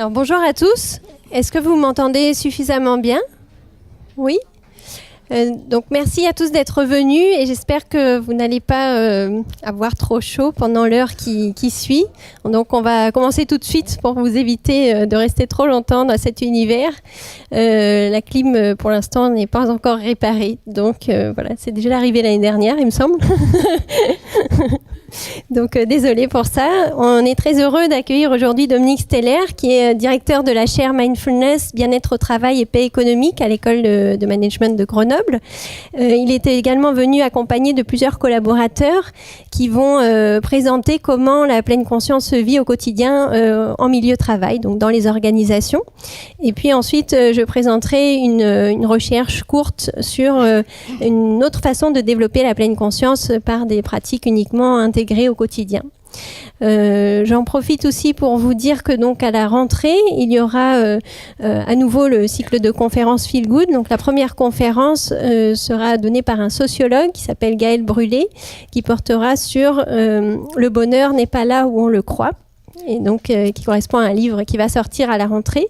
Alors bonjour à tous. Est-ce que vous m'entendez suffisamment bien? Oui. Donc merci à tous d'être venus et j'espère que vous n'allez pas avoir trop chaud pendant l'heure qui suit. Donc on va commencer tout de suite pour vous éviter de rester trop longtemps dans cet univers. La clim pour l'instant n'est pas encore réparée. Donc voilà, c'est déjà arrivé l'année dernière il me semble. Donc désolé pour ça. On est très heureux d'accueillir aujourd'hui Dominique Steller, qui est directeur de la chaire Mindfulness, Bien-être au travail et paix économique à l'école de management de Grenoble. Il était également venu accompagné de plusieurs collaborateurs qui vont présenter comment la pleine conscience se vit au quotidien en milieu de travail, donc dans les organisations. Et puis ensuite, je présenterai une recherche courte sur une autre façon de développer la pleine conscience par des pratiques uniquement intégrées au quotidien. J'en profite aussi pour vous dire que donc à la rentrée, il y aura à nouveau le cycle de conférences Feel Good. Donc la première conférence sera donnée par un sociologue qui s'appelle Gaël Brulé, qui portera sur le bonheur n'est pas là où on le croit. Et donc qui correspond à un livre qui va sortir à la rentrée.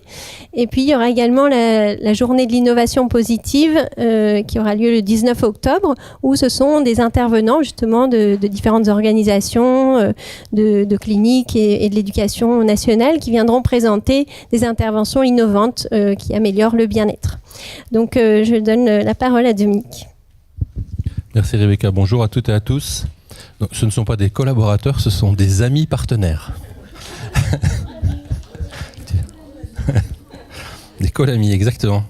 Et puis il y aura également la journée de l'innovation positive qui aura lieu le 19 octobre, où ce sont des intervenants justement de différentes organisations, de cliniques et de l'éducation nationale qui viendront présenter des interventions innovantes qui améliorent le bien-être. Donc je donne la parole à Dominique. Merci Rebecca, bonjour à toutes et à tous. Donc, ce ne sont pas des collaborateurs, ce sont des amis partenaires. Des colamis, exactement.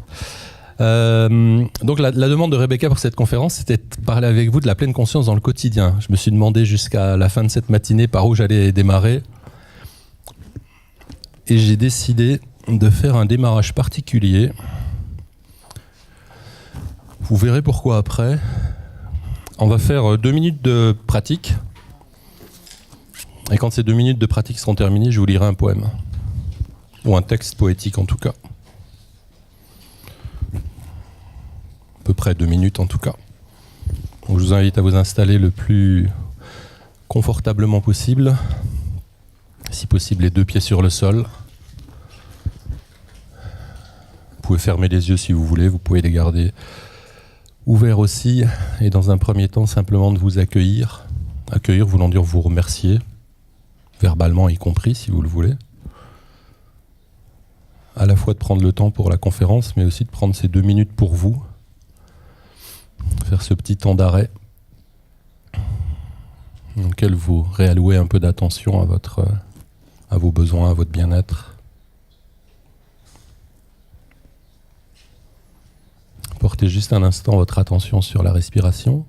Donc la demande de Rebecca pour cette conférence, c'était de parler avec vous de la pleine conscience dans le quotidien. Je me suis demandé jusqu'à la fin de cette matinée par où j'allais démarrer. Et j'ai décidé de faire un démarrage particulier. Vous verrez pourquoi après. On va faire 2 minutes de pratique. Et quand ces 2 minutes de pratique seront terminées, je vous lirai un poème. Ou un texte poétique en tout cas. À peu près 2 minutes en tout cas. Donc je vous invite à vous installer le plus confortablement possible. Si possible, les 2 pieds sur le sol. Vous pouvez fermer les yeux si vous voulez, vous pouvez les garder ouverts aussi. Et dans un premier temps, simplement de vous accueillir. Accueillir voulant dire vous remercier. Verbalement y compris si vous le voulez, à la fois de prendre le temps pour la conférence, mais aussi de prendre ces 2 minutes pour vous, faire ce petit temps d'arrêt dans lequel vous réallouez un peu d'attention à vos besoins, à votre bien-être. Portez juste un instant votre attention sur la respiration.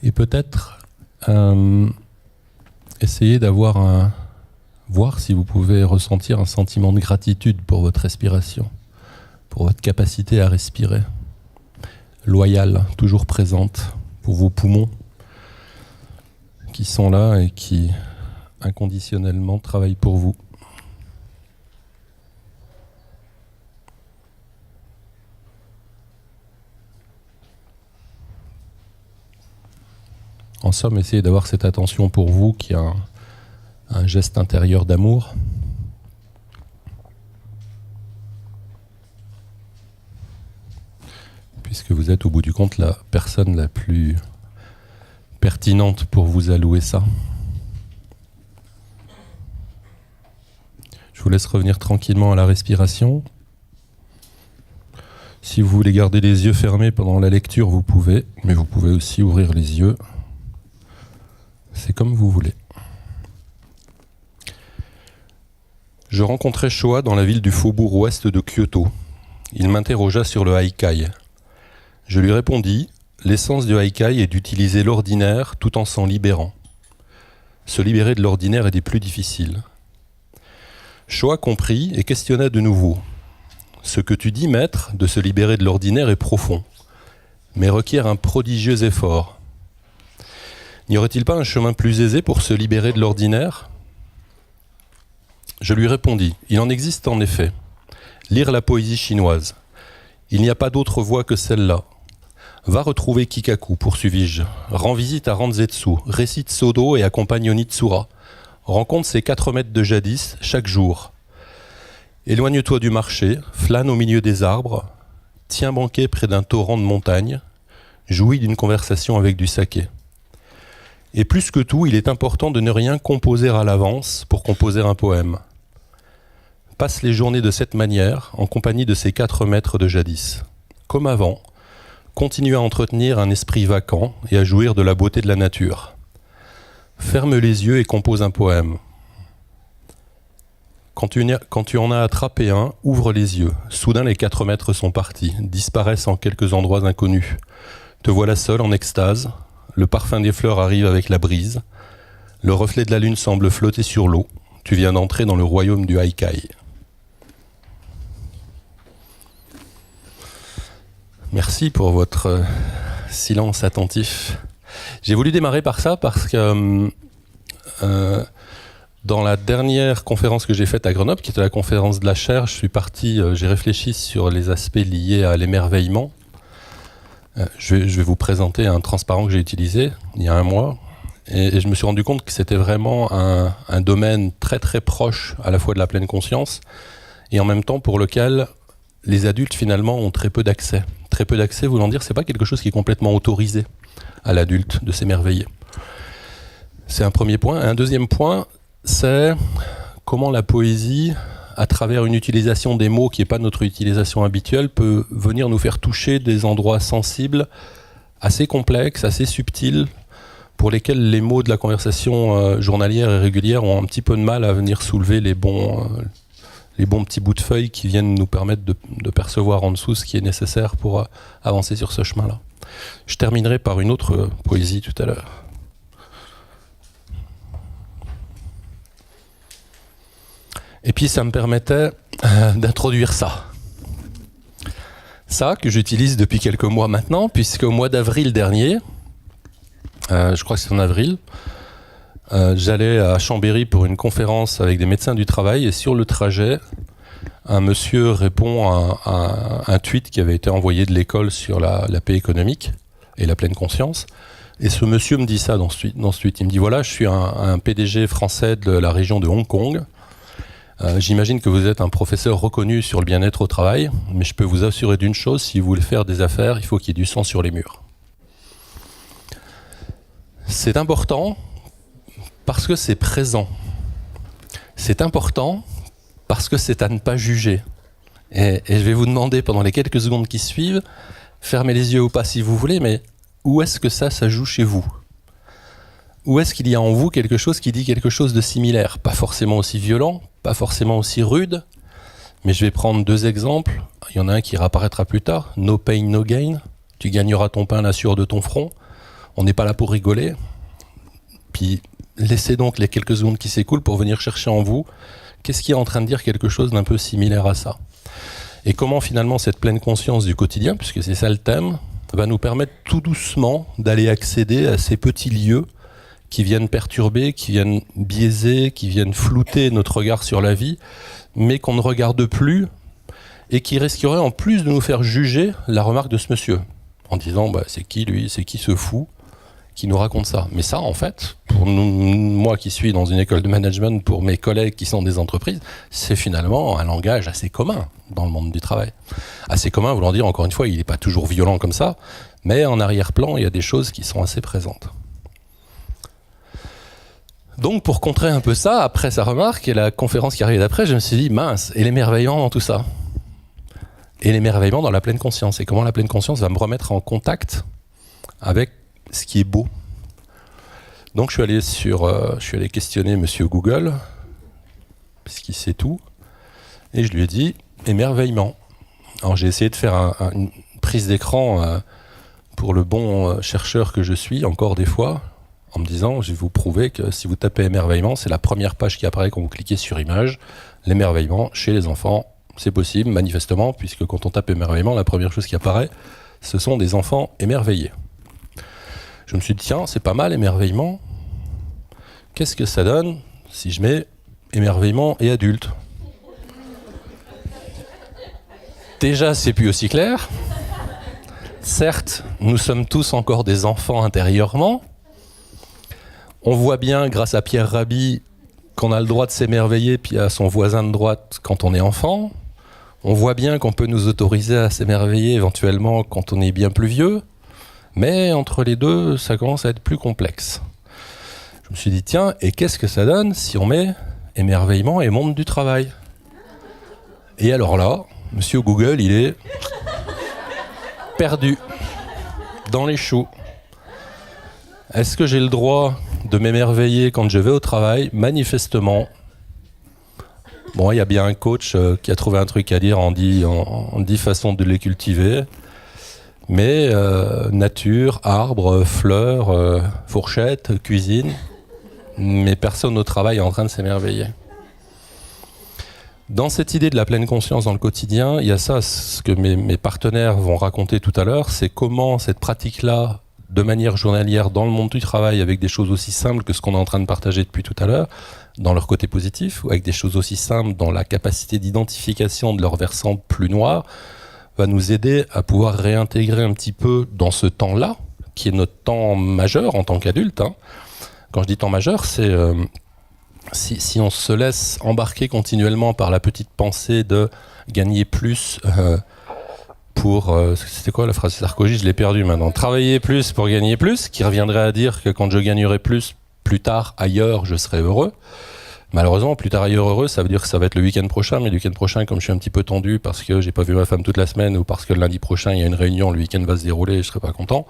Et peut-être essayer voir si vous pouvez ressentir un sentiment de gratitude pour votre respiration, pour votre capacité à respirer, loyale, toujours présente, pour vos poumons qui sont là et qui inconditionnellement travaillent pour vous. En somme, essayez d'avoir cette attention pour vous qui a un geste intérieur d'amour. Puisque vous êtes au bout du compte la personne la plus pertinente pour vous allouer ça. Je vous laisse revenir tranquillement à la respiration. Si vous voulez garder les yeux fermés pendant la lecture, vous pouvez, mais vous pouvez aussi ouvrir les yeux. C'est comme vous voulez. Je rencontrai Shoa dans la ville du faubourg ouest de Kyoto. Il m'interrogea sur le haikai. Je lui répondis, l'essence du haikai est d'utiliser l'ordinaire tout en s'en libérant. Se libérer de l'ordinaire est des plus difficiles. Shoa comprit et questionna de nouveau. Ce que tu dis, maître, de se libérer de l'ordinaire est profond, mais requiert un prodigieux effort. N'y aurait-il pas un chemin plus aisé pour se libérer de l'ordinaire ? Je lui répondis, il en existe en effet. Lire la poésie chinoise. Il n'y a pas d'autre voie que celle-là. Va retrouver Kikaku, poursuivis-je. Rends visite à Ranzetsu, récite Sodo et accompagne Onitsura. Rencontre ces 4 maîtres de jadis chaque jour. Éloigne-toi du marché, flâne au milieu des arbres, tiens banquet près d'un torrent de montagne, jouis d'une conversation avec du saké. Et plus que tout, il est important de ne rien composer à l'avance pour composer un poème. Passe les journées de cette manière, en compagnie de ces 4 maîtres de jadis. Comme avant, continue à entretenir un esprit vacant et à jouir de la beauté de la nature. Ferme les yeux et compose un poème. Quand tu en as attrapé un, ouvre les yeux. Soudain, les 4 maîtres sont partis, disparaissent en quelques endroits inconnus. Te voilà seul en extase. Le parfum des fleurs arrive avec la brise. Le reflet de la lune semble flotter sur l'eau. Tu viens d'entrer dans le royaume du Haikai. Merci pour votre silence attentif. J'ai voulu démarrer par ça parce que dans la dernière conférence que j'ai faite à Grenoble, qui était la conférence de la chaire, j'ai réfléchi sur les aspects liés à l'émerveillement. Je vais vous présenter un transparent que j'ai utilisé il y a un mois. Et je me suis rendu compte que c'était vraiment un domaine très très proche à la fois de la pleine conscience et en même temps pour lequel les adultes finalement ont très peu d'accès. Très peu d'accès voulant dire que ce n'est pas quelque chose qui est complètement autorisé à l'adulte de s'émerveiller. C'est un premier point. Un deuxième point, c'est comment la poésie, à travers une utilisation des mots qui n'est pas notre utilisation habituelle, peut venir nous faire toucher des endroits sensibles, assez complexes, assez subtils, pour lesquels les mots de la conversation journalière et régulière ont un petit peu de mal à venir soulever les bons petits bouts de feuilles qui viennent nous permettre de percevoir en dessous ce qui est nécessaire pour avancer sur ce chemin-là. Je terminerai par une autre poésie tout à l'heure. Et puis ça me permettait d'introduire ça. Ça que j'utilise depuis quelques mois maintenant, puisque au mois d'avril dernier, je crois que c'est en avril, j'allais à Chambéry pour une conférence avec des médecins du travail et sur le trajet, un monsieur répond à un tweet qui avait été envoyé de l'école sur la paix économique et la pleine conscience. Et ce monsieur me dit ça dans ce tweet. Il me dit voilà, je suis un PDG français de la région de Hong Kong. J'imagine que vous êtes un professeur reconnu sur le bien-être au travail, mais je peux vous assurer d'une chose, si vous voulez faire des affaires, il faut qu'il y ait du sang sur les murs. C'est important parce que c'est présent. C'est important parce que c'est à ne pas juger. Et je vais vous demander pendant les quelques secondes qui suivent, fermez les yeux ou pas si vous voulez, mais où est-ce que ça joue chez vous ? Où est-ce qu'il y a en vous quelque chose qui dit quelque chose de similaire ? Pas forcément aussi violent, pas forcément aussi rude, mais je vais prendre 2 exemples. Il y en a un qui réapparaîtra plus tard. No pain, no gain. Tu gagneras ton pain, la sueur de ton front. On n'est pas là pour rigoler. Puis laissez donc les quelques secondes qui s'écoulent pour venir chercher en vous qu'est-ce qui est en train de dire quelque chose d'un peu similaire à ça. Et comment finalement cette pleine conscience du quotidien, puisque c'est ça le thème, va nous permettre tout doucement d'aller accéder à ces petits lieux qui viennent perturber, qui viennent biaiser, qui viennent flouter notre regard sur la vie, mais qu'on ne regarde plus et qui risquerait en plus de nous faire juger la remarque de ce monsieur, en disant c'est qui lui, c'est qui ce fou qui nous raconte ça. Mais ça, en fait, pour moi qui suis dans une école de management, pour mes collègues qui sont des entreprises, c'est finalement un langage assez commun dans le monde du travail. Assez commun voulant dire, encore une fois, il n'est pas toujours violent comme ça, mais en arrière-plan, il y a des choses qui sont assez présentes. Donc, pour contrer un peu ça, après sa remarque et la conférence qui arrivait d'après, je me suis dit, mince, et l'émerveillement dans tout ça ? Et l'émerveillement dans la pleine conscience. Et comment la pleine conscience va me remettre en contact avec ce qui est beau. Donc, je suis allé questionner Monsieur Google, puisqu'il sait tout, et je lui ai dit, émerveillement. Alors, j'ai essayé de faire une prise d'écran pour le bon chercheur que je suis, encore des fois, en me disant, je vais vous prouver que si vous tapez émerveillement, c'est la première page qui apparaît quand vous cliquez sur image. L'émerveillement chez les enfants, c'est possible, manifestement, puisque quand on tape émerveillement, la première chose qui apparaît, ce sont des enfants émerveillés. Je me suis dit, tiens, c'est pas mal, émerveillement. Qu'est-ce que ça donne si je mets émerveillement et adulte ? Déjà, c'est plus aussi clair. Certes, nous sommes tous encore des enfants intérieurement. On voit bien, grâce à Pierre Rabhi, qu'on a le droit de s'émerveiller, puis à son voisin de droite quand on est enfant. On voit bien qu'on peut nous autoriser à s'émerveiller éventuellement quand on est bien plus vieux. Mais entre les deux, ça commence à être plus complexe. Je me suis dit, tiens, et qu'est-ce que ça donne si on met émerveillement et monde du travail? Et alors là, monsieur Google, il est perdu dans les choux. Est-ce que j'ai le droit de m'émerveiller quand je vais au travail? Manifestement. Bon, il y a bien un coach qui a trouvé un truc à dire en 10 façons de les cultiver. Mais nature, arbres, fleurs, fourchettes, cuisine. Mais personne au travail est en train de s'émerveiller. Dans cette idée de la pleine conscience dans le quotidien, il y a ça, ce que mes partenaires vont raconter tout à l'heure, c'est comment cette pratique-là, de manière journalière, dans le monde du travail, avec des choses aussi simples que ce qu'on est en train de partager depuis tout à l'heure, dans leur côté positif, ou avec des choses aussi simples dans la capacité d'identification de leur versant plus noir, va nous aider à pouvoir réintégrer un petit peu dans ce temps-là, qui est notre temps majeur en tant qu'adulte. Hein. Quand je dis temps majeur, c'est... Si on se laisse embarquer continuellement par la petite pensée de gagner plus pour... c'était quoi la phrase de Sarkozy? Je l'ai perdue maintenant. Travailler plus pour gagner plus, qui reviendrait à dire que quand je gagnerai plus tard, ailleurs, je serai heureux. Malheureusement, plus tard ailleurs heureux, ça veut dire que ça va être le week-end prochain, mais le week-end prochain, comme je suis un petit peu tendu parce que j'ai pas vu ma femme toute la semaine ou parce que le lundi prochain il y a une réunion, le week-end va se dérouler et je serai pas content.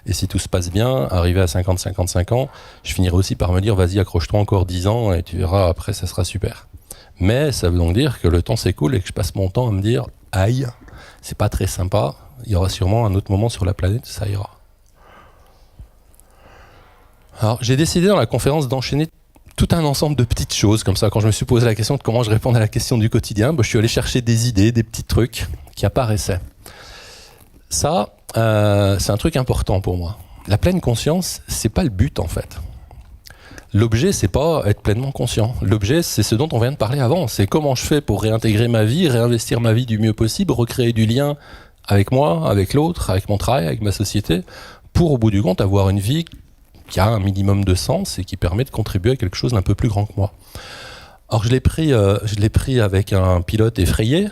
Et si tout se passe bien, arrivé à 50-55 ans, je finirai aussi par me dire vas-y, accroche-toi encore 10 ans et tu verras, après ça sera super. Mais ça veut donc dire que le temps s'écoule et que je passe mon temps à me dire aïe, c'est pas très sympa, il y aura sûrement un autre moment sur la planète, ça ira. Alors, j'ai décidé dans la conférence d'enchaîner tout un ensemble de petites choses, comme ça, quand je me suis posé la question de comment je réponds à la question du quotidien, je suis allé chercher des idées, des petits trucs qui apparaissaient. Ça, c'est un truc important pour moi. La pleine conscience, c'est pas le but en fait. L'objet, c'est pas être pleinement conscient. L'objet, c'est ce dont on vient de parler avant. C'est comment je fais pour réintégrer ma vie, réinvestir ma vie du mieux possible, recréer du lien avec moi, avec l'autre, avec mon travail, avec ma société, pour au bout du compte avoir une vie qui a un minimum de sens et qui permet de contribuer à quelque chose d'un peu plus grand que moi. Alors je l'ai pris avec un pilote effrayé,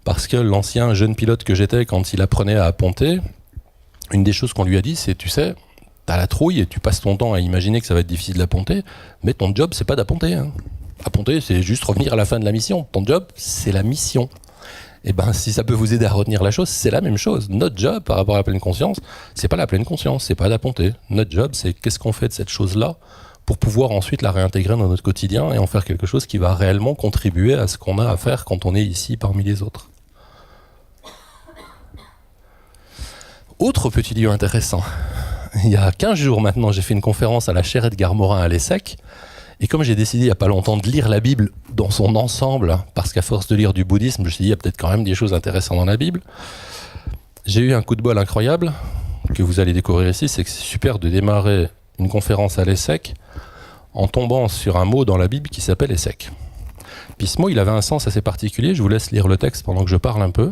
parce que l'ancien jeune pilote que j'étais, quand il apprenait à ponter, une des choses qu'on lui a dit, c'est, tu sais, t'as la trouille et tu passes ton temps à imaginer que ça va être difficile d'apponter, mais ton job, c'est pas d'apponter. Hein. Apponter, c'est juste revenir à la fin de la mission. Ton job, c'est la mission. Et ben, si ça peut vous aider à retenir la chose, c'est la même chose. Notre job, par rapport à la pleine conscience, c'est pas la pleine conscience, c'est pas d'apponter. Notre job, c'est qu'est-ce qu'on fait de cette chose-là pour pouvoir ensuite la réintégrer dans notre quotidien et en faire quelque chose qui va réellement contribuer à ce qu'on a à faire quand on est ici parmi les autres. Autre petit lieu intéressant. Il y a 15 jours maintenant, j'ai fait une conférence à la chaire Edgar Morin à l'ESSEC. Et comme j'ai décidé il n'y a pas longtemps de lire la Bible dans son ensemble, parce qu'à force de lire du bouddhisme, je me suis dit il y a peut-être quand même des choses intéressantes dans la Bible, j'ai eu un coup de bol incroyable que vous allez découvrir ici, c'est que c'est super de démarrer une conférence à l'ESSEC en tombant sur un mot dans la Bible qui s'appelle ESSEC. Puis ce mot, il avait un sens assez particulier, je vous laisse lire le texte pendant que je parle un peu.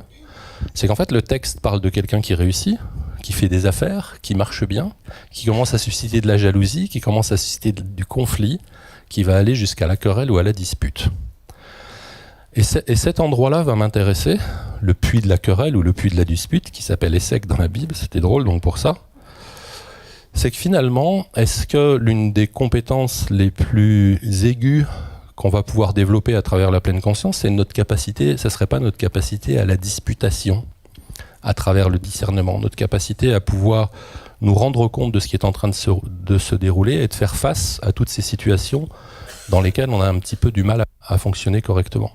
C'est qu'en fait le texte parle de quelqu'un qui réussit, qui fait des affaires, qui marche bien, qui commence à susciter de la jalousie, qui commence à susciter du conflit, qui va aller jusqu'à la querelle ou à la dispute. Et cet endroit-là va m'intéresser, le puits de la querelle ou le puits de la dispute, qui s'appelle ESSEC dans la Bible, c'était drôle donc pour ça. C'est que finalement, est-ce que l'une des compétences les plus aiguës qu'on va pouvoir développer à travers la pleine conscience, c'est notre capacité, ça ne serait pas notre capacité à la disputation, à travers le discernement, notre capacité à pouvoir nous rendre compte de ce qui est en train de se dérouler et de faire face à toutes ces situations dans lesquelles on a un petit peu du mal à fonctionner correctement.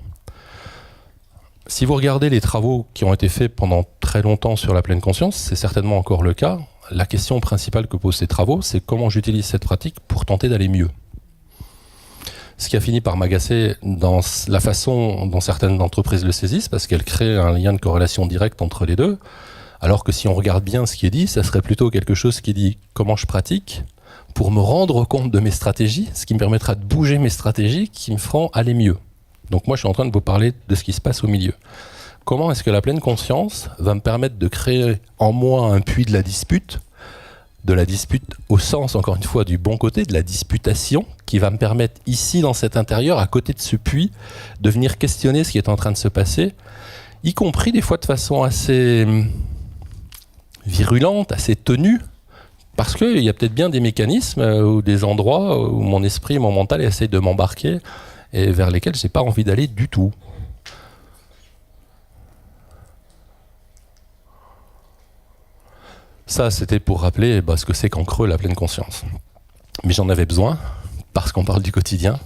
Si vous regardez les travaux qui ont été faits pendant très longtemps sur la pleine conscience, c'est certainement encore le cas. La question principale que posent ces travaux, c'est comment j'utilise cette pratique pour tenter d'aller mieux. Ce qui a fini par m'agacer dans la façon dont certaines entreprises le saisissent, parce qu'elles créent un lien de corrélation directe entre les deux, alors que si on regarde bien ce qui est dit, ça serait plutôt quelque chose qui dit comment je pratique pour me rendre compte de mes stratégies, ce qui me permettra de bouger mes stratégies qui me feront aller mieux. Donc moi je suis en train de vous parler de ce qui se passe au milieu. comment est-ce que la pleine conscience va me permettre de créer en moi un puits de la dispute au sens, encore une fois, du bon côté, de la disputation, qui va me permettre ici, dans cet intérieur, à côté de ce puits, de venir questionner ce qui est en train de se passer, y compris des fois de façon assez virulente, assez tenue, parce qu'il y a peut-être bien des mécanismes ou des endroits où mon esprit, mon mental essaie de m'embarquer et vers lesquels je n'ai pas envie d'aller du tout. Ça, c'était pour rappeler ce que c'est qu'en creux la pleine conscience. Mais j'en avais besoin, parce qu'on parle du quotidien.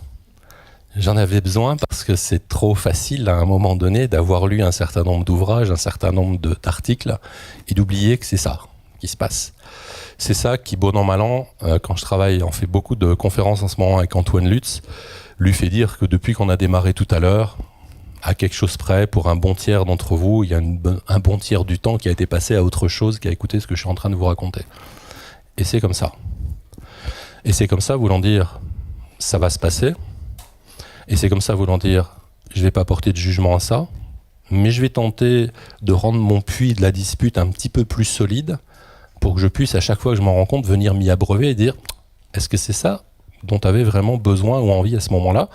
J'en avais besoin parce que c'est trop facile, à un moment donné, d'avoir lu un certain nombre d'ouvrages, un certain nombre d'articles, et d'oublier que c'est ça qui se passe. C'est ça qui, bon an, mal an, quand je travaille, on fait beaucoup de conférences en ce moment avec Antoine Lutz, lui fait dire que depuis qu'on a démarré tout à l'heure, à quelque chose près, pour un bon tiers d'entre vous, il y a un bon tiers du temps qui a été passé à autre chose qu'à écouter ce que je suis en train de vous raconter. Et c'est comme ça. Et c'est comme ça voulant dire, ça va se passer. Et c'est comme ça voulant dire, je ne vais pas porter de jugement à ça, mais je vais tenter de rendre mon puits de la dispute un petit peu plus solide pour que je puisse, à chaque fois que je m'en rends compte, venir m'y abreuver et dire, est-ce que c'est ça dont tu avais vraiment besoin ou envie à ce moment-là ?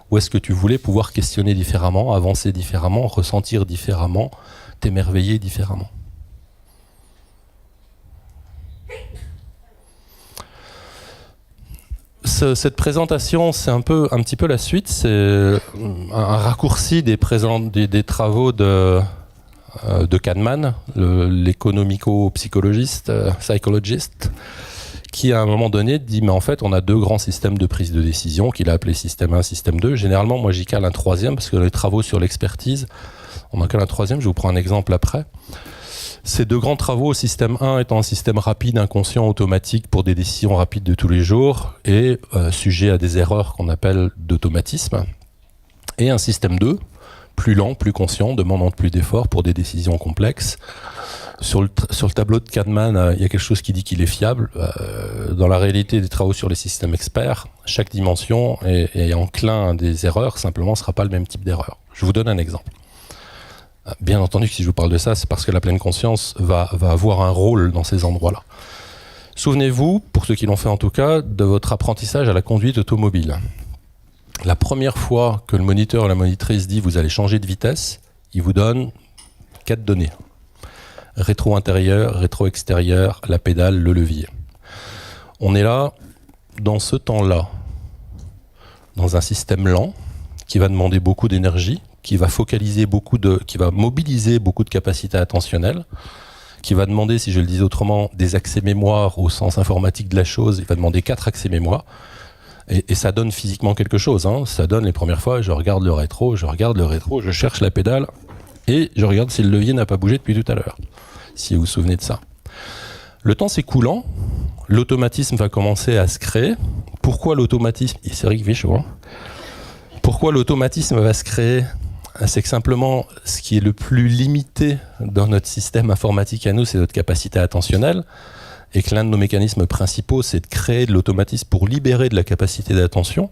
Ou est-ce que tu voulais pouvoir questionner différemment, avancer différemment, ressentir différemment, t'émerveiller différemment ? Cette présentation, c'est un petit peu la suite. C'est un raccourci des travaux de Kahneman, l'économico-psychologiste, psychologist, qui à un moment donné dit mais en fait on a deux grands systèmes de prise de décision qu'il a appelé système 1, système 2. Généralement moi j'y cale un troisième parce que dans les travaux sur l'expertise, on en cale un troisième, je vous prends un exemple après. Ces deux grands travaux, système 1 étant un système rapide, inconscient, automatique pour des décisions rapides de tous les jours et sujet à des erreurs qu'on appelle d'automatisme. Et un système 2, plus lent, plus conscient, demandant plus d'efforts pour des décisions complexes. Sur le tableau de Kahneman, il y a quelque chose qui dit qu'il est fiable. Dans la réalité des travaux sur les systèmes experts, chaque dimension est enclin à des erreurs, simplement ne sera pas le même type d'erreur. Je vous donne un exemple. Bien entendu que si je vous parle de ça, c'est parce que la pleine conscience va avoir un rôle dans ces endroits-là. Souvenez-vous, pour ceux qui l'ont fait en tout cas, de votre apprentissage à la conduite automobile. La première fois que le moniteur ou la monitrice dit « vous allez changer de vitesse », il vous donne 4 données. Rétro-intérieur, rétro-extérieur, la pédale, le levier. On est là, dans ce temps-là, dans un système lent, qui va demander beaucoup d'énergie, qui va qui va mobiliser beaucoup de capacités attentionnelles, qui va demander, si je le dis autrement, des accès mémoire au sens informatique de la chose. Il va demander 4 accès mémoire. Et ça donne physiquement quelque chose. Ça donne les premières fois, je regarde le rétro, je cherche la pédale et je regarde si le levier n'a pas bougé depuis tout à l'heure. Si vous vous souvenez de ça. Le temps s'écoulant, l'automatisme va commencer à se créer. Pourquoi l'automatisme ? C'est vrai qu'il fait chaud. Pourquoi l'automatisme va se créer ? C'est que simplement, ce qui est le plus limité dans notre système informatique à nous, c'est notre capacité attentionnelle. Et que l'un de nos mécanismes principaux, c'est de créer de l'automatisme pour libérer de la capacité d'attention.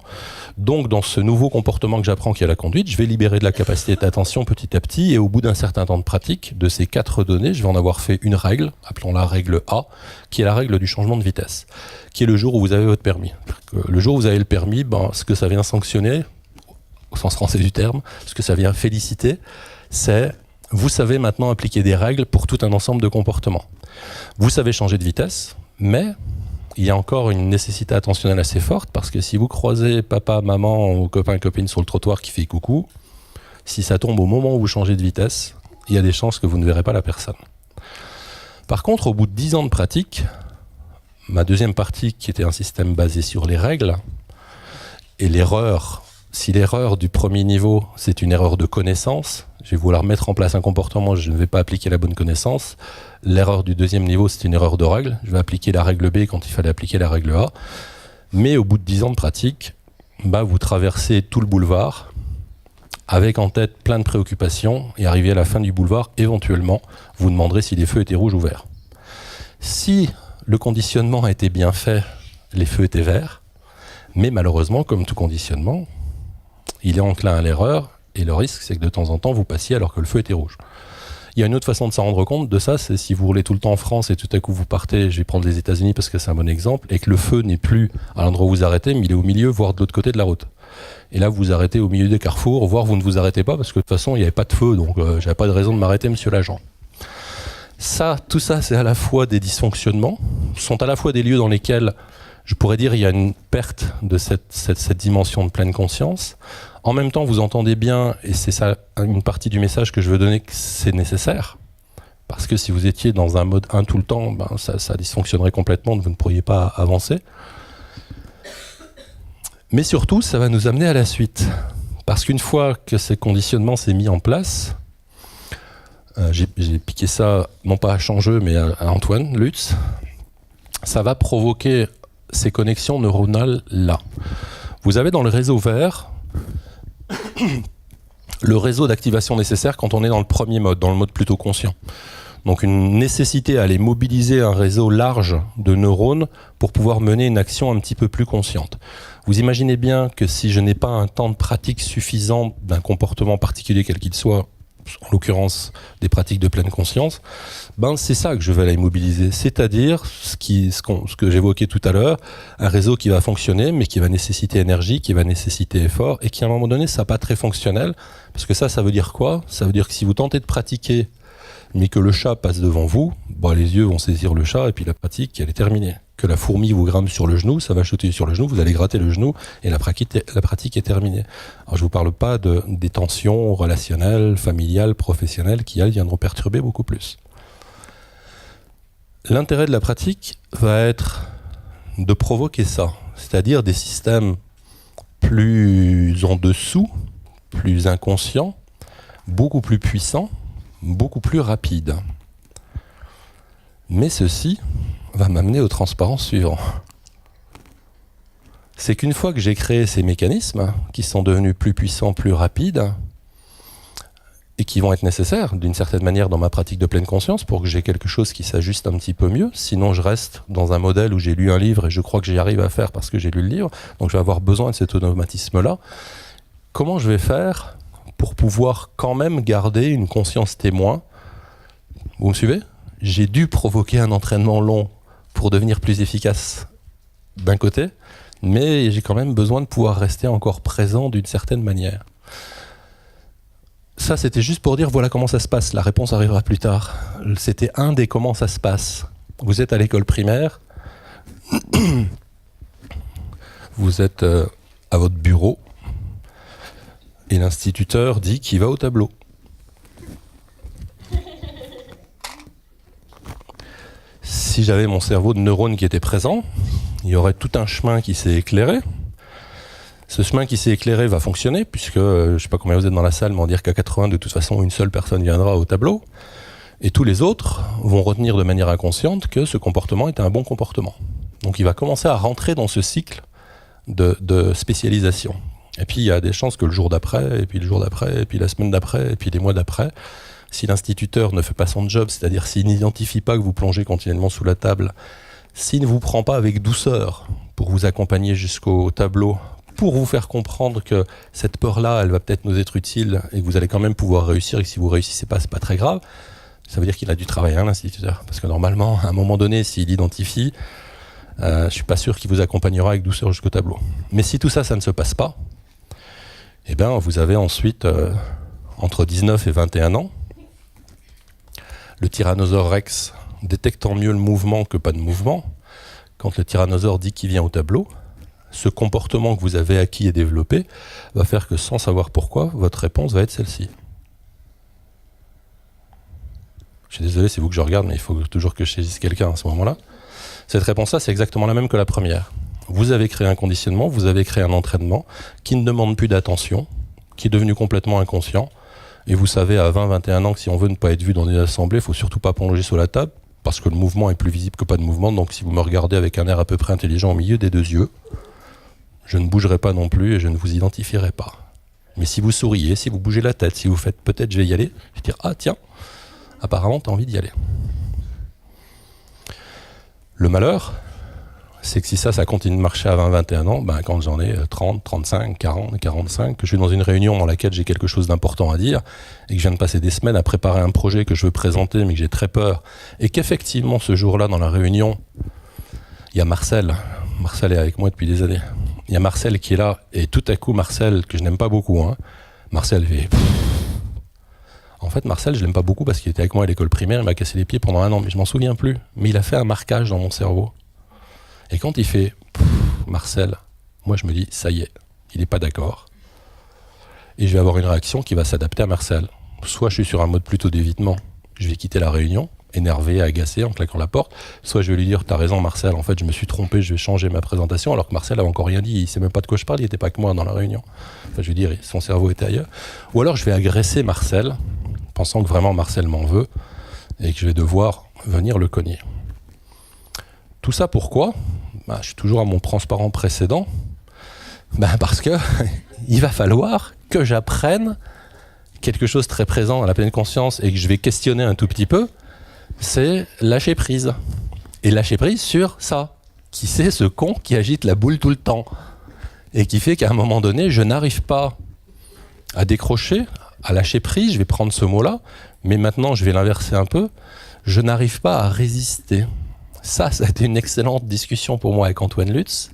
Donc, dans ce nouveau comportement que j'apprends qui est la conduite, je vais libérer de la capacité d'attention petit à petit. Et au bout d'un certain temps de pratique, de ces 4 données, je vais en avoir fait une règle, appelons-la règle A, qui est la règle du changement de vitesse, qui est le jour où vous avez votre permis. Le jour où vous avez le permis, ce que ça vient sanctionner, au sens français du terme, ce que ça vient féliciter, c'est vous savez maintenant appliquer des règles pour tout un ensemble de comportements. Vous savez changer de vitesse, mais il y a encore une nécessité attentionnelle assez forte parce que si vous croisez papa, maman ou copain, copine sur le trottoir qui fait coucou, si ça tombe au moment où vous changez de vitesse, il y a des chances que vous ne verrez pas la personne. Par contre, au bout de 10 ans de pratique, ma deuxième partie qui était un système basé sur les règles et l'erreur, si l'erreur du premier niveau, c'est une erreur de connaissance, je vais vouloir mettre en place un comportement, je ne vais pas appliquer la bonne connaissance. L'erreur du deuxième niveau, c'est une erreur de règle. Je vais appliquer la règle B quand il fallait appliquer la règle A. Mais au bout de 10 ans de pratique, vous traversez tout le boulevard avec en tête plein de préoccupations et arrivé à la fin du boulevard, éventuellement, vous demanderez si les feux étaient rouges ou verts. Si le conditionnement a été bien fait, les feux étaient verts. Mais malheureusement, comme tout conditionnement, il est enclin à l'erreur Et le risque, c'est que de temps en temps, vous passiez alors que le feu était rouge. Il y a une autre façon de s'en rendre compte de ça, c'est si vous roulez tout le temps en France et tout à coup vous partez, je vais prendre les États-Unis parce que c'est un bon exemple, et que le feu n'est plus à l'endroit où vous arrêtez, mais il est au milieu, voire de l'autre côté de la route. Et là, vous vous arrêtez au milieu des carrefours, voire vous ne vous arrêtez pas parce que de toute façon, il n'y avait pas de feu, donc j'avais pas de raison de m'arrêter, monsieur l'agent. Tout ça, c'est à la fois des dysfonctionnements, sont à la fois des lieux dans lesquels, je pourrais dire, il y a une perte de cette dimension de pleine conscience. En même temps, vous entendez bien, et c'est ça une partie du message que je veux donner, que c'est nécessaire. Parce que si vous étiez dans un mode 1 tout le temps, ça dysfonctionnerait complètement, vous ne pourriez pas avancer. Mais surtout, ça va nous amener à la suite. Parce qu'une fois que ces conditionnements s'est mis en place, j'ai piqué ça, non pas à Changeux, mais à Antoine Lutz, ça va provoquer ces connexions neuronales là. Vous avez dans le réseau vert le réseau d'activation nécessaire quand on est dans le premier mode, dans le mode plutôt conscient. Donc une nécessité à aller mobiliser un réseau large de neurones pour pouvoir mener une action un petit peu plus consciente. Vous imaginez bien que si je n'ai pas un temps de pratique suffisant d'un comportement particulier quel qu'il soit, en l'occurrence des pratiques de pleine conscience, c'est ça que je vais aller mobiliser. C'est-à-dire ce que j'évoquais tout à l'heure, un réseau qui va fonctionner, mais qui va nécessiter énergie, qui va nécessiter effort, et qui à un moment donné, ça n'est pas très fonctionnel. Parce que ça veut dire quoi ? Ça veut dire que si vous tentez de pratiquer, mais que le chat passe devant vous, les yeux vont saisir le chat, et puis la pratique, elle est terminée. Que la fourmi vous grimpe sur le genou, ça va chuter sur le genou, vous allez gratter le genou, et la pratique est terminée. Alors je ne vous parle pas des tensions relationnelles, familiales, professionnelles, qui, elles, viendront perturber beaucoup plus. L'intérêt de la pratique va être de provoquer ça, c'est-à-dire des systèmes plus en dessous, plus inconscients, beaucoup plus puissants, beaucoup plus rapides. Mais ceci va m'amener au transparent suivant. C'est qu'une fois que j'ai créé ces mécanismes, qui sont devenus plus puissants, plus rapides, et qui vont être nécessaires d'une certaine manière dans ma pratique de pleine conscience pour que j'ai quelque chose qui s'ajuste un petit peu mieux, sinon je reste dans un modèle où j'ai lu un livre et je crois que j'y arrive à faire parce que j'ai lu le livre, donc je vais avoir besoin de cet automatisme-là. Comment je vais faire pour pouvoir quand même garder une conscience témoin ? Vous me suivez ? J'ai dû provoquer un entraînement long pour devenir plus efficace d'un côté, mais j'ai quand même besoin de pouvoir rester encore présent d'une certaine manière. Ça, c'était juste pour dire voilà comment ça se passe. La réponse arrivera plus tard. C'était un des comment ça se passe. Vous êtes à l'école primaire, vous êtes à votre bureau, et l'instituteur dit qu'il va au tableau. Si j'avais mon cerveau de neurones qui était présent, il y aurait tout un chemin qui s'est éclairé. Ce chemin qui s'est éclairé va fonctionner, puisque je ne sais pas combien vous êtes dans la salle, mais on va dire qu'à 80, de toute façon, une seule personne viendra au tableau. Et tous les autres vont retenir de manière inconsciente que ce comportement est un bon comportement. Donc il va commencer à rentrer dans ce cycle de spécialisation. Et puis il y a des chances que le jour d'après, et puis le jour d'après, et puis la semaine d'après, et puis les mois d'après, si l'instituteur ne fait pas son job, c'est-à-dire s'il n'identifie pas que vous plongez continuellement sous la table, s'il ne vous prend pas avec douceur pour vous accompagner jusqu'au tableau, pour vous faire comprendre que cette peur-là, elle va peut-être nous être utile et que vous allez quand même pouvoir réussir et que si vous ne réussissez pas, c'est pas très grave, ça veut dire qu'il a du travail, l'instituteur. Parce que normalement, à un moment donné, s'il identifie, je ne suis pas sûr qu'il vous accompagnera avec douceur jusqu'au tableau. Mais si tout ça, ça ne se passe pas, eh bien, vous avez ensuite, entre 19 et 21 ans, le tyrannosaure Rex détectant mieux le mouvement que pas de mouvement, quand le tyrannosaure dit qu'il vient au tableau, ce comportement que vous avez acquis et développé va faire que sans savoir pourquoi, votre réponse va être celle-ci. Je suis désolé, c'est vous que je regarde, mais il faut toujours que je saisisse quelqu'un à ce moment-là. Cette réponse-là, c'est exactement la même que la première. Vous avez créé un conditionnement, vous avez créé un entraînement qui ne demande plus d'attention, qui est devenu complètement inconscient. Et vous savez, à 20-21 ans, que si on veut ne pas être vu dans une assemblée, il ne faut surtout pas plonger sur la table, parce que le mouvement est plus visible que pas de mouvement. Donc si vous me regardez avec un air à peu près intelligent au milieu des deux yeux, je ne bougerai pas non plus et je ne vous identifierai pas. Mais si vous souriez, si vous bougez la tête, si vous faites peut-être je vais y aller, je vais dire ah tiens, apparemment tu as envie d'y aller. Le malheur, c'est que si ça continue de marcher à 20-21 ans, ben quand j'en ai 30, 35, 40, 45, que je suis dans une réunion dans laquelle j'ai quelque chose d'important à dire, et que je viens de passer des semaines à préparer un projet que je veux présenter, mais que j'ai très peur, et qu'effectivement, ce jour-là, dans la réunion, il y a Marcel. Marcel est avec moi depuis des années. Il y a Marcel qui est là, et tout à coup, Marcel, que je n'aime pas beaucoup, Marcel fait... En fait, Marcel, je l'aime pas beaucoup parce qu'il était avec moi à l'école primaire, il m'a cassé les pieds pendant 1 an, mais je m'en souviens plus. Mais il a fait un marquage dans mon cerveau. Et quand il fait Marcel, moi je me dis, ça y est, il n'est pas d'accord. Et je vais avoir une réaction qui va s'adapter à Marcel. Soit je suis sur un mode plutôt d'évitement, je vais quitter la réunion, énervé, agacé, en claquant la porte. Soit je vais lui dire, t'as raison Marcel, en fait je me suis trompé, je vais changer ma présentation, alors que Marcel n'avait encore rien dit, il ne sait même pas de quoi je parle, il n'était pas que moi dans la réunion. Enfin, je veux dire, son cerveau était ailleurs. Ou alors je vais agresser Marcel, pensant que vraiment Marcel m'en veut, et que je vais devoir venir le cogner. Tout ça pourquoi ? Je suis toujours à mon transparent précédent. Parce que il va falloir que j'apprenne quelque chose de très présent à la pleine conscience et que je vais questionner un tout petit peu, c'est lâcher prise. Et lâcher prise sur ça. Qui c'est ce con qui agite la boule tout le temps ? Et qui fait qu'à un moment donné, je n'arrive pas à décrocher, à lâcher prise, je vais prendre ce mot-là, mais maintenant je vais l'inverser un peu, je n'arrive pas à résister. Ça a été une excellente discussion pour moi avec Antoine Lutz.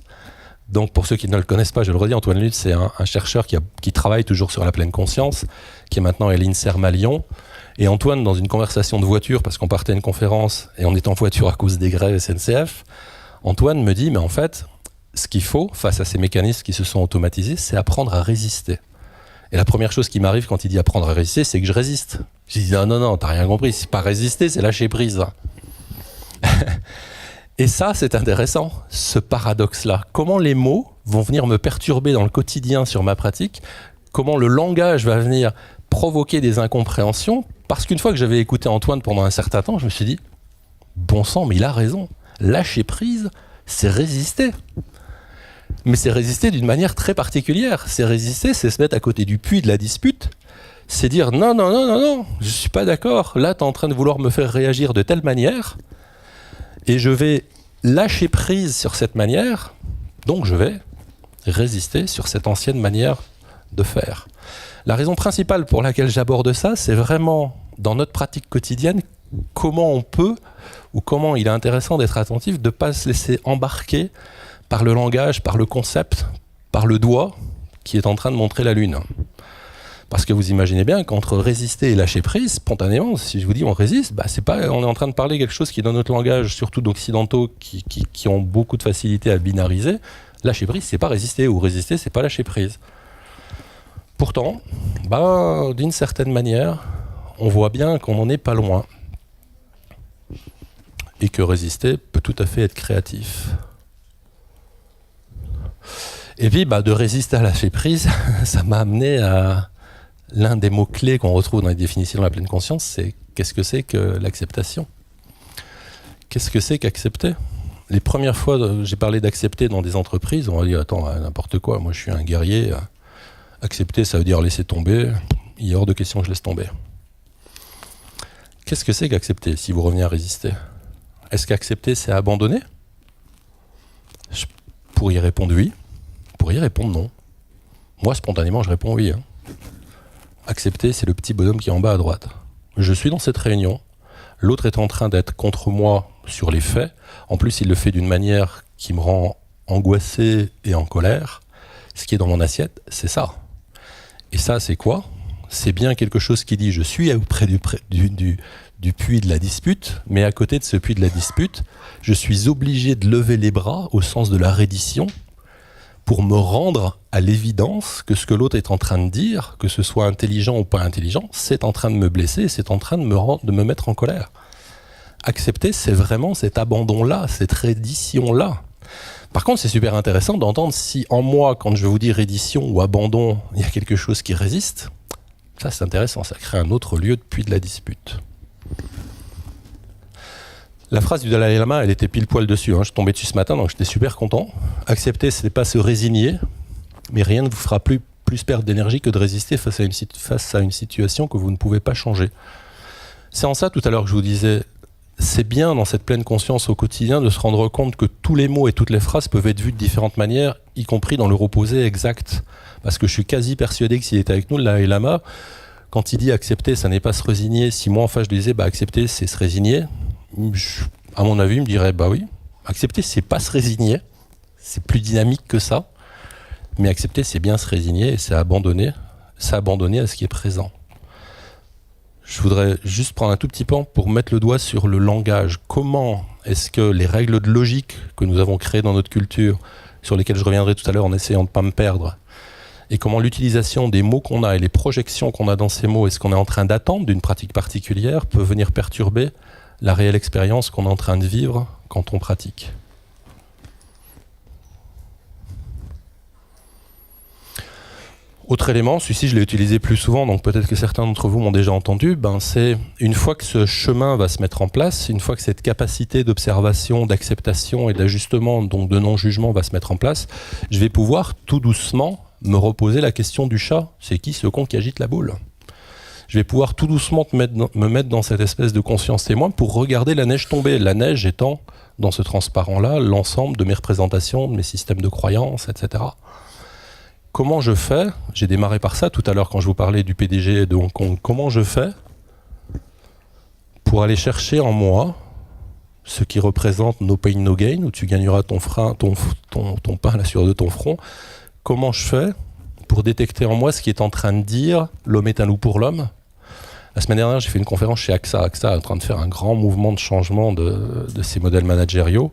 Donc pour ceux qui ne le connaissent pas, je le redis, Antoine Lutz, c'est un chercheur qui travaille toujours sur la pleine conscience, qui est maintenant à l'INSERM à Lyon. Et Antoine, dans une conversation de voiture, parce qu'on partait à une conférence et on est en voiture à cause des grèves SNCF, Antoine me dit, mais en fait, ce qu'il faut, face à ces mécanismes qui se sont automatisés, c'est apprendre à résister. Et la première chose qui m'arrive quand il dit apprendre à résister, c'est que je résiste. Je dis, non, t'as rien compris, c'est pas résister, c'est lâcher prise. Et ça, c'est intéressant, ce paradoxe-là. Comment les mots vont venir me perturber dans le quotidien sur ma pratique, comment le langage va venir provoquer des incompréhensions, parce qu'une fois que j'avais écouté Antoine pendant un certain temps, je me suis dit, bon sang, mais il a raison. Lâcher prise, c'est résister. Mais c'est résister d'une manière très particulière. C'est résister, c'est se mettre à côté du puits de la dispute, c'est dire non, je suis pas d'accord. Là, tu es en train de vouloir me faire réagir de telle manière, et je vais lâcher prise sur cette manière, donc je vais résister sur cette ancienne manière de faire. La raison principale pour laquelle j'aborde ça, c'est vraiment dans notre pratique quotidienne, comment on peut, ou comment il est intéressant d'être attentif, de ne pas se laisser embarquer par le langage, par le concept, par le doigt qui est en train de montrer la lune. Parce que vous imaginez bien qu'entre résister et lâcher prise, spontanément, si je vous dis on résiste, c'est pas, on est en train de parler quelque chose qui est dans notre langage, surtout d'occidentaux qui ont beaucoup de facilité à binariser. Lâcher prise, c'est pas résister, ou résister, c'est pas lâcher prise. Pourtant, d'une certaine manière, on voit bien qu'on n'en est pas loin. Et que résister peut tout à fait être créatif. Et puis, de résister à lâcher prise, ça m'a amené à l'un des mots-clés qu'on retrouve dans les définitions de la pleine conscience, c'est qu'est-ce que c'est que l'acceptation ? Qu'est-ce que c'est qu'accepter ? Les premières fois, j'ai parlé d'accepter dans des entreprises, on va dire, attends, n'importe quoi, moi je suis un guerrier, accepter ça veut dire laisser tomber, il est hors de question que je laisse tomber. Qu'est-ce que c'est qu'accepter, si vous revenez à résister ? Est-ce qu'accepter, c'est abandonner ? Je pourrais y répondre oui, je pourrais y répondre non. Moi, spontanément, je réponds oui. Accepter, c'est le petit bonhomme qui est en bas à droite. Je suis dans cette réunion, l'autre est en train d'être contre moi sur les faits, en plus il le fait d'une manière qui me rend angoissé et en colère. Ce qui est dans mon assiette, c'est ça. Et ça, c'est quoi ? C'est bien quelque chose qui dit je suis auprès du puits de la dispute, mais à côté de ce puits de la dispute, je suis obligé de lever les bras au sens de la reddition pour me rendre à l'évidence que ce que l'autre est en train de dire, que ce soit intelligent ou pas intelligent, c'est en train de me blesser, c'est en train de me mettre en colère. Accepter, c'est vraiment cet abandon-là, cette reddition-là. Par contre, c'est super intéressant d'entendre si en moi, quand je vous dis reddition ou abandon, il y a quelque chose qui résiste. Ça, c'est intéressant, ça crée un autre lieu de puits de la dispute. La phrase du Dalai Lama, elle était pile poil dessus. Je suis tombé dessus ce matin, donc j'étais super content. Accepter, ce n'est pas se résigner, mais rien ne vous fera plus perdre d'énergie que de résister face à une situation que vous ne pouvez pas changer. C'est en ça, tout à l'heure, que je vous disais, c'est bien dans cette pleine conscience au quotidien de se rendre compte que tous les mots et toutes les phrases peuvent être vus de différentes manières, y compris dans leur opposé exact. Parce que je suis quasi persuadé que s'il était avec nous, le Dalai Lama, quand il dit accepter, ça n'est pas se résigner, si moi en face je lui disais accepter, c'est se résigner, à mon avis, il me dirait oui, accepter, c'est pas se résigner, c'est plus dynamique que ça, mais accepter, c'est bien se résigner et c'est abandonner à ce qui est présent. Je voudrais juste prendre un tout petit peu pour mettre le doigt sur le langage. Comment est-ce que les règles de logique que nous avons créées dans notre culture, sur lesquelles je reviendrai tout à l'heure en essayant de ne pas me perdre, et comment l'utilisation des mots qu'on a et les projections qu'on a dans ces mots et ce qu'on est en train d'attendre d'une pratique particulière peut venir perturber la réelle expérience qu'on est en train de vivre quand on pratique. Autre élément, celui-ci je l'ai utilisé plus souvent, donc peut-être que certains d'entre vous m'ont déjà entendu, c'est une fois que ce chemin va se mettre en place, une fois que cette capacité d'observation, d'acceptation et d'ajustement, donc de non-jugement va se mettre en place, je vais pouvoir tout doucement me reposer la question du chat, c'est qui ce con qui agite la boule ? Je vais pouvoir tout doucement me mettre dans cette espèce de conscience témoin pour regarder la neige tomber, la neige étant, dans ce transparent-là, l'ensemble de mes représentations, de mes systèmes de croyances, etc. Comment je fais, j'ai démarré par ça tout à l'heure quand je vous parlais du PDG de Hong Kong, comment je fais pour aller chercher en moi ce qui représente no pain, no gain, où tu gagneras ton pain à la sueur de ton front. Comment je fais pour détecter en moi ce qui est en train de dire l'homme est un loup pour l'homme. La semaine dernière, j'ai fait une conférence chez AXA. AXA est en train de faire un grand mouvement de changement de ses modèles managériaux.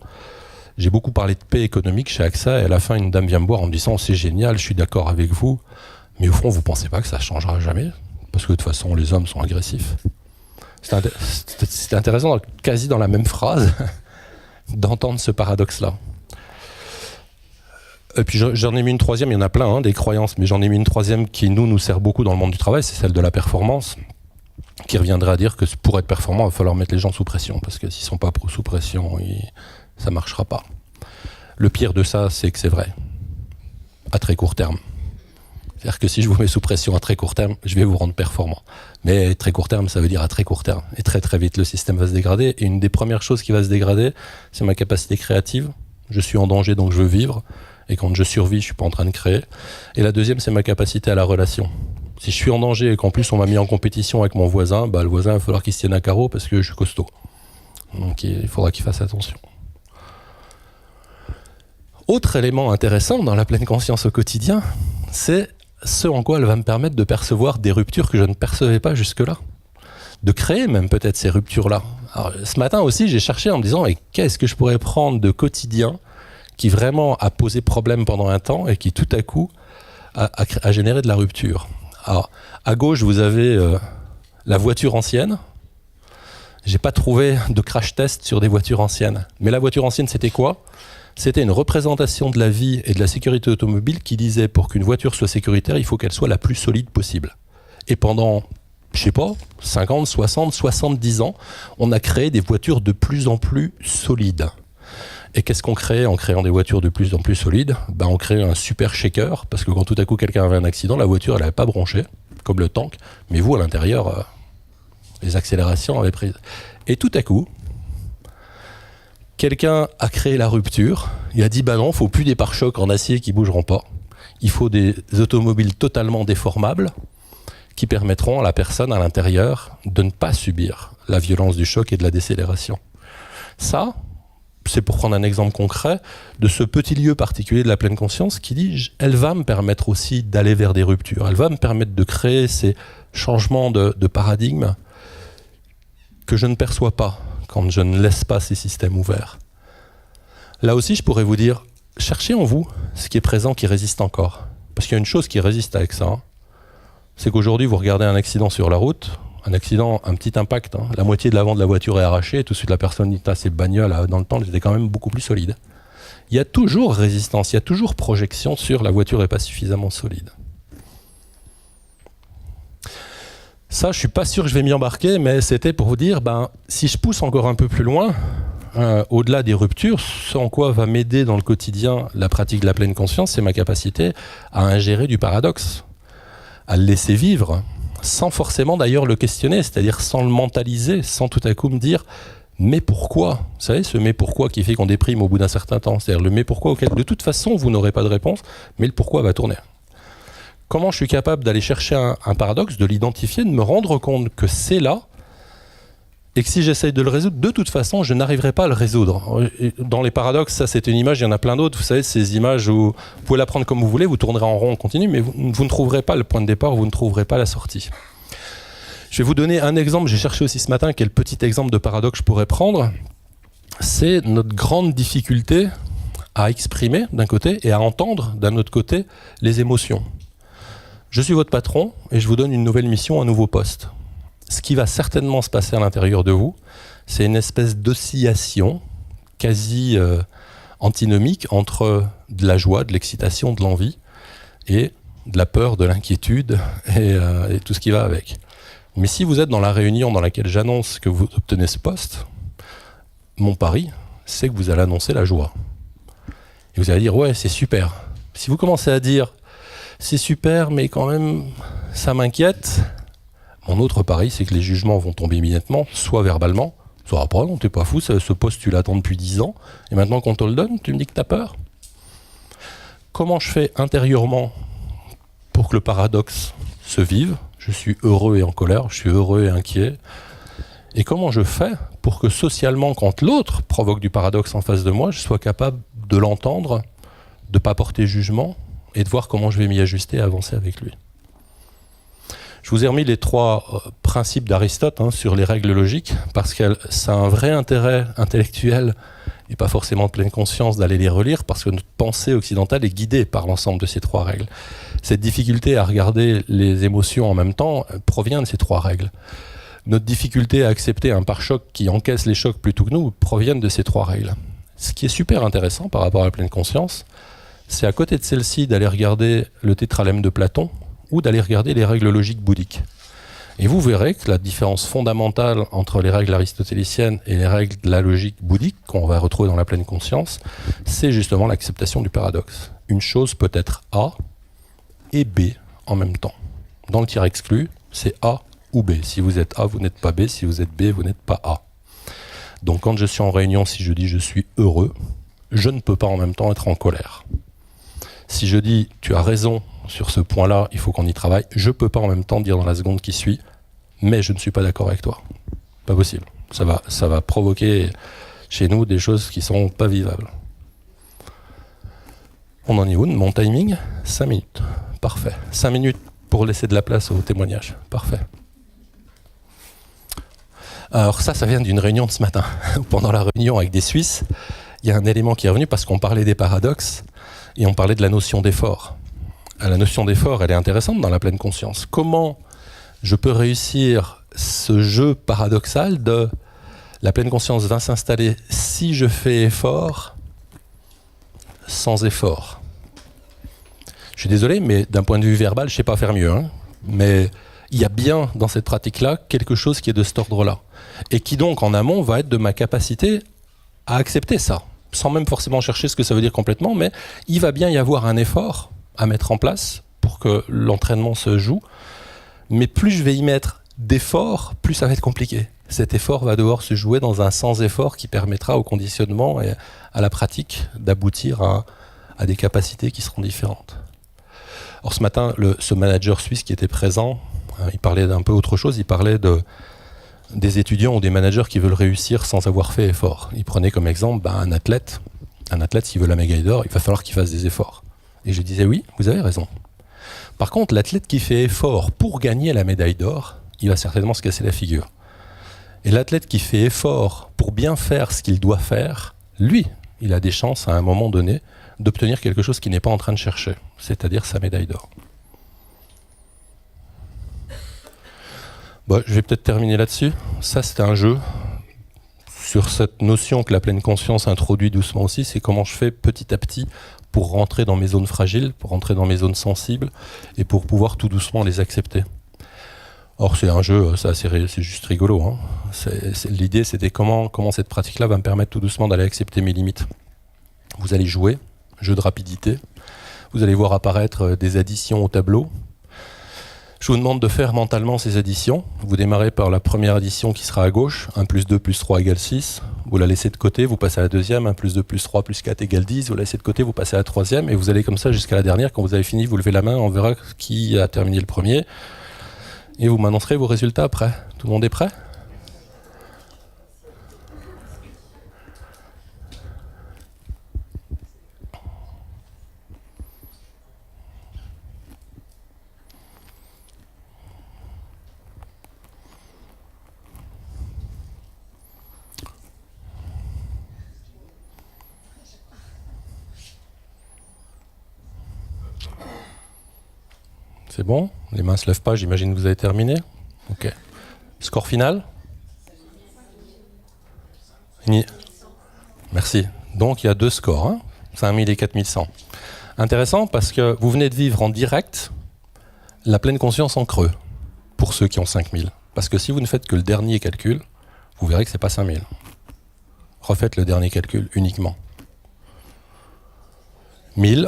J'ai beaucoup parlé de paix économique chez AXA et à la fin, une dame vient me voir en me disant « c'est génial, je suis d'accord avec vous, mais au fond, vous ne pensez pas que ça ne changera jamais ? Parce que de toute façon, les hommes sont agressifs. » C'était intéressant, quasi dans la même phrase, d'entendre ce paradoxe-là. Et puis j'en ai mis une troisième, il y en a plein, des croyances, mais j'en ai mis une troisième qui nous sert beaucoup dans le monde du travail, c'est celle de la performance, qui reviendrait à dire que pour être performant, il va falloir mettre les gens sous pression, parce que s'ils ne sont pas sous pression, ça ne marchera pas. Le pire de ça, c'est que c'est vrai, à très court terme. C'est-à-dire que si je vous mets sous pression à très court terme, je vais vous rendre performant. Mais très court terme, ça veut dire à très court terme. Et très très vite, le système va se dégrader. Et une des premières choses qui va se dégrader, c'est ma capacité créative. Je suis en danger, donc je veux vivre. Et quand je survis, je ne suis pas en train de créer. Et la deuxième, c'est ma capacité à la relation. Si je suis en danger et qu'en plus on m'a mis en compétition avec mon voisin, le voisin, il va falloir qu'il se tienne à carreau parce que je suis costaud. Donc il faudra qu'il fasse attention. Autre élément intéressant dans la pleine conscience au quotidien, c'est ce en quoi elle va me permettre de percevoir des ruptures que je ne percevais pas jusque-là. De créer même peut-être ces ruptures-là. Alors, ce matin aussi, j'ai cherché en me disant qu'est-ce que je pourrais prendre de quotidien qui vraiment a posé problème pendant un temps et qui tout à coup a généré de la rupture. Alors, à gauche, vous avez la voiture ancienne. J'ai pas trouvé de crash test sur des voitures anciennes. Mais la voiture ancienne, c'était quoi ? C'était une représentation de la vie et de la sécurité automobile qui disait pour qu'une voiture soit sécuritaire, il faut qu'elle soit la plus solide possible. Et pendant, 50, 60, 70 ans, on a créé des voitures de plus en plus solides. Et qu'est-ce qu'on crée en créant des voitures de plus en plus solides ? On crée un super shaker, parce que quand tout à coup quelqu'un avait un accident, la voiture elle n'avait pas bronché, comme le tank, mais vous à l'intérieur, les accélérations avaient pris. Et tout à coup, quelqu'un a créé la rupture, il a dit non, il ne faut plus des pare-chocs en acier qui ne bougeront pas, il faut des automobiles totalement déformables qui permettront à la personne à l'intérieur de ne pas subir la violence du choc et de la décélération. Ça, c'est pour prendre un exemple concret de ce petit lieu particulier de la pleine conscience qui dit elle va me permettre aussi d'aller vers des ruptures, elle va me permettre de créer ces changements de paradigme que je ne perçois pas quand je ne laisse pas ces systèmes ouverts. Là aussi, je pourrais vous dire, cherchez en vous ce qui est présent, qui résiste encore. Parce qu'il y a une chose qui résiste avec ça, c'est qu'aujourd'hui, vous regardez un accident sur la route, un accident, un petit impact, la moitié de l'avant de la voiture est arrachée, et tout de suite la personne dit « ces bagnoles, dans le temps, elles étaient quand même beaucoup plus solides ». Il y a toujours résistance, il y a toujours projection sur la voiture n'est pas suffisamment solide. Ça, je ne suis pas sûr que je vais m'y embarquer, mais c'était pour vous dire, si je pousse encore un peu plus loin, au-delà des ruptures, ce en quoi va m'aider dans le quotidien la pratique de la pleine conscience, c'est ma capacité à ingérer du paradoxe, à le laisser vivre, sans forcément d'ailleurs le questionner, c'est-à-dire sans le mentaliser, sans tout à coup me dire mais pourquoi? Vous savez, ce mais pourquoi qui fait qu'on déprime au bout d'un certain temps. C'est-à-dire le mais pourquoi auquel de toute façon vous n'aurez pas de réponse, mais le pourquoi va tourner. Comment je suis capable d'aller chercher un paradoxe, de l'identifier, de me rendre compte que c'est là, et que si j'essaye de le résoudre, de toute façon, je n'arriverai pas à le résoudre. Dans les paradoxes, ça c'est une image, il y en a plein d'autres. Vous savez, ces images où vous pouvez la prendre comme vous voulez, vous tournerez en rond, on continue, mais vous ne trouverez pas le point de départ, vous ne trouverez pas la sortie. Je vais vous donner un exemple, j'ai cherché aussi ce matin quel petit exemple de paradoxe je pourrais prendre. C'est notre grande difficulté à exprimer d'un côté et à entendre d'un autre côté les émotions. Je suis votre patron et je vous donne une nouvelle mission, un nouveau poste. Ce qui va certainement se passer à l'intérieur de vous, c'est une espèce d'oscillation quasi antinomique entre de la joie, de l'excitation, de l'envie et de la peur, de l'inquiétude et tout ce qui va avec. Mais si vous êtes dans la réunion dans laquelle j'annonce que vous obtenez ce poste, mon pari, c'est que vous allez annoncer la joie. Et vous allez dire, ouais, c'est super. Si vous commencez à dire, c'est super, mais quand même, ça m'inquiète, mon autre pari, c'est que les jugements vont tomber immédiatement, soit verbalement, soit après, non, t'es pas fou, ce poste, tu l'attends depuis 10 ans, et maintenant qu'on te le donne, tu me dis que t'as peur. Comment je fais intérieurement pour que le paradoxe se vive? Je suis heureux et en colère, je suis heureux et inquiet. Et comment je fais pour que socialement, quand l'autre provoque du paradoxe en face de moi, je sois capable de l'entendre, de ne pas porter jugement, et de voir comment je vais m'y ajuster et avancer avec lui. Je vous ai remis les 3 principes d'Aristote sur les règles logiques, parce que ça a un vrai intérêt intellectuel et pas forcément de pleine conscience d'aller les relire, parce que notre pensée occidentale est guidée par l'ensemble de ces 3 règles. Cette difficulté à regarder les émotions en même temps provient de ces 3 règles. Notre difficulté à accepter un pare-choc qui encaisse les chocs plutôt que nous provient de ces 3 règles. Ce qui est super intéressant par rapport à la pleine conscience, c'est à côté de celle-ci d'aller regarder le tétralemme de Platon ou d'aller regarder les règles logiques bouddhiques. Et vous verrez que la différence fondamentale entre les règles aristotéliciennes et les règles de la logique bouddhique, qu'on va retrouver dans la pleine conscience, c'est justement l'acceptation du paradoxe. Une chose peut être A et B en même temps. Dans le tir exclu, c'est A ou B. Si vous êtes A, vous n'êtes pas B. Si vous êtes B, vous n'êtes pas A. Donc quand je suis en réunion, si je dis je suis heureux, je ne peux pas en même temps être en colère. Si je dis tu as raison sur ce point-là, il faut qu'on y travaille, je ne peux pas en même temps dire dans la seconde qui suit, mais je ne suis pas d'accord avec toi. Pas possible. Ça va provoquer chez nous des choses qui ne sont pas vivables. On en est où? Mon timing? 5 minutes. Parfait. 5 minutes pour laisser de la place au témoignage. Parfait. Alors ça vient d'une réunion de ce matin. Pendant la réunion avec des Suisses, il y a un élément qui est revenu parce qu'on parlait des paradoxes et on parlait de la notion d'effort. La notion d'effort, elle est intéressante dans la pleine conscience. Comment je peux réussir ce jeu paradoxal de la pleine conscience va s'installer si je fais effort, sans effort? Je suis désolé, mais d'un point de vue verbal, je ne sais pas faire mieux. Mais il y a bien dans cette pratique-là quelque chose qui est de cet ordre-là. Et qui donc, en amont, va être de ma capacité à accepter ça, sans même forcément chercher ce que ça veut dire complètement, mais il va bien y avoir un effort à mettre en place pour que l'entraînement se joue. Mais plus je vais y mettre d'effort, plus ça va être compliqué. Cet effort va devoir se jouer dans un sans-effort qui permettra au conditionnement et à la pratique d'aboutir à des capacités qui seront différentes. Or ce matin, ce manager suisse qui était présent, il parlait d'un peu autre chose, il parlait des étudiants ou des managers qui veulent réussir sans avoir fait effort. Il prenait comme exemple un athlète s'il veut la médaille d'or, il va falloir qu'il fasse des efforts. Et je disais oui, vous avez raison. Par contre, l'athlète qui fait effort pour gagner la médaille d'or, il va certainement se casser la figure. Et l'athlète qui fait effort pour bien faire ce qu'il doit faire, lui, il a des chances à un moment donné d'obtenir quelque chose qu'il n'est pas en train de chercher, c'est-à-dire sa médaille d'or. Bon, je vais peut-être terminer là-dessus. Ça, c'était un jeu sur cette notion que la pleine conscience introduit doucement aussi, c'est comment je fais petit à petit pour rentrer dans mes zones fragiles, pour rentrer dans mes zones sensibles et pour pouvoir tout doucement les accepter. Or, c'est un jeu, c'est juste rigolo. L'idée, c'était comment cette pratique-là va me permettre tout doucement d'aller accepter mes limites. Vous allez jouer, jeu de rapidité. Vous allez voir apparaître des additions au tableau. Je vous demande de faire mentalement ces additions. Vous démarrez par la première addition qui sera à gauche, 1 plus 2 plus 3 égale 6. Vous la laissez de côté, vous passez à la deuxième, 1 plus 2 plus 3 plus 4 égale 10. Vous la laissez de côté, vous passez à la troisième, et vous allez comme ça jusqu'à la dernière. Quand vous avez fini, vous levez la main, on verra qui a terminé le premier. Et vous m'annoncerez vos résultats après. Tout le monde est prêt ? C'est bon? Les mains ne se lèvent pas, j'imagine que vous avez terminé. Ok. Score final? Merci. Donc il y a 2 scores, hein, 5000 et 4100. Intéressant parce que vous venez de vivre en direct la pleine conscience en creux, pour ceux qui ont 5000. Parce que si vous ne faites que le dernier calcul, vous verrez que ce n'est pas 5000. Refaites le dernier calcul uniquement. 1000,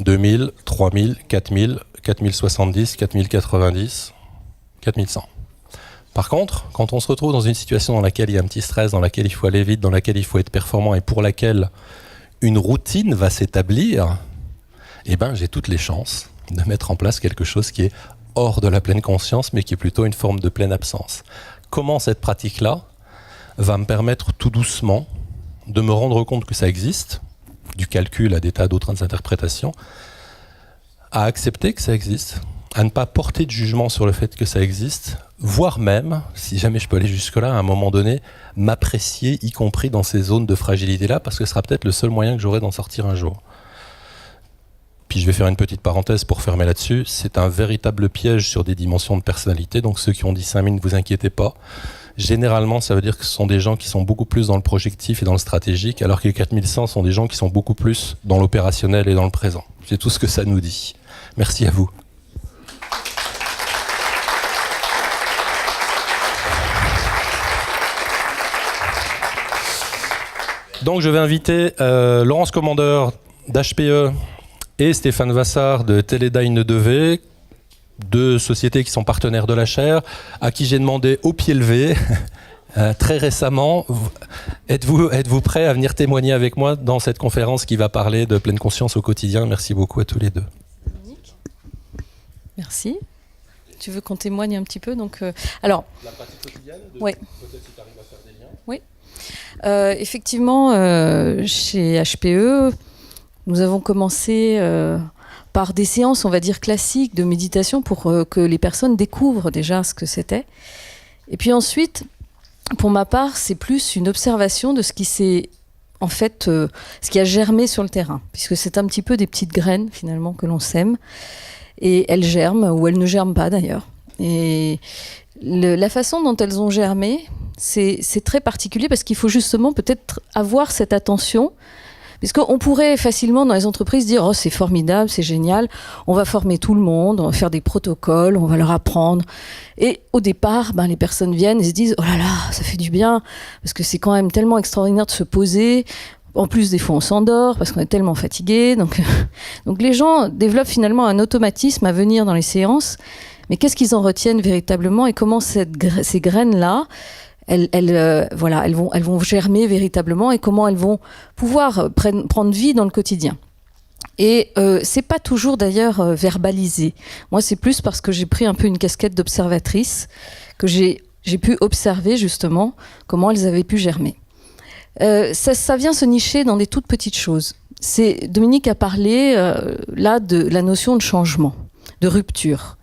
2000, 3000, 4000, 4070, 4090, 4100. Par contre, quand on se retrouve dans une situation dans laquelle il y a un petit stress, dans laquelle il faut aller vite, dans laquelle il faut être performant et pour laquelle une routine va s'établir, eh ben, j'ai toutes les chances de mettre en place quelque chose qui est hors de la pleine conscience, mais qui est plutôt une forme de pleine absence. Comment cette pratique-là va me permettre tout doucement de me rendre compte que ça existe, du calcul à des tas d'autres interprétations, à accepter que ça existe, à ne pas porter de jugement sur le fait que ça existe, voire même, si jamais je peux aller jusque-là, à un moment donné, m'apprécier, y compris dans ces zones de fragilité-là, parce que ce sera peut-être le seul moyen que j'aurai d'en sortir un jour. Puis je vais faire une petite parenthèse pour fermer là-dessus. C'est un véritable piège sur des dimensions de personnalité, donc ceux qui ont dit 5000, ne vous inquiétez pas. Généralement, ça veut dire que ce sont des gens qui sont beaucoup plus dans le projectif et dans le stratégique, alors que les 4100 sont des gens qui sont beaucoup plus dans l'opérationnel et dans le présent. C'est tout ce que ça nous dit. Merci à vous. Donc je vais inviter Laurence Commandeur d'HPE et Stéphane Vassard de Teledyne 2V, 2 sociétés qui sont partenaires de la chaire, à qui j'ai demandé au pied levé, très récemment, êtes-vous prêts à venir témoigner avec moi dans cette conférence qui va parler de pleine conscience au quotidien? Merci beaucoup à tous les deux. Merci. Tu veux qu'on témoigne un petit peu donc, alors, la pratique quotidienne, oui. Peut-être si tu arrives à faire des liens. Oui. Effectivement, chez HPE, nous avons commencé par des séances, on va dire, classiques de méditation pour que les personnes découvrent déjà ce que c'était. Et puis ensuite, pour ma part, c'est plus une observation de ce qui s'est, en fait, ce qui a germé sur le terrain, puisque c'est un petit peu des petites graines, finalement, que l'on sème. Et elles germent, ou elles ne germent pas d'ailleurs. Et la façon dont elles ont germé, c'est très particulier parce qu'il faut justement peut-être avoir cette attention. Puisqu'on pourrait facilement dans les entreprises dire « Oh, c'est formidable, c'est génial, on va former tout le monde, on va faire des protocoles, on va leur apprendre. » Et au départ, les personnes viennent et se disent « Oh là là, ça fait du bien, parce que c'est quand même tellement extraordinaire de se poser. » En plus, des fois, on s'endort parce qu'on est tellement fatigué. Donc les gens développent finalement un automatisme à venir dans les séances. Mais qu'est-ce qu'ils en retiennent véritablement et comment ces graines-là, elles vont germer véritablement et comment elles vont pouvoir prendre vie dans le quotidien. Et c'est pas toujours d'ailleurs verbalisé. Moi, c'est plus parce que j'ai pris un peu une casquette d'observatrice que j'ai pu observer justement comment elles avaient pu germer. Ça vient se nicher dans des toutes petites choses. Dominique a parlé là de la notion de changement, de rupture.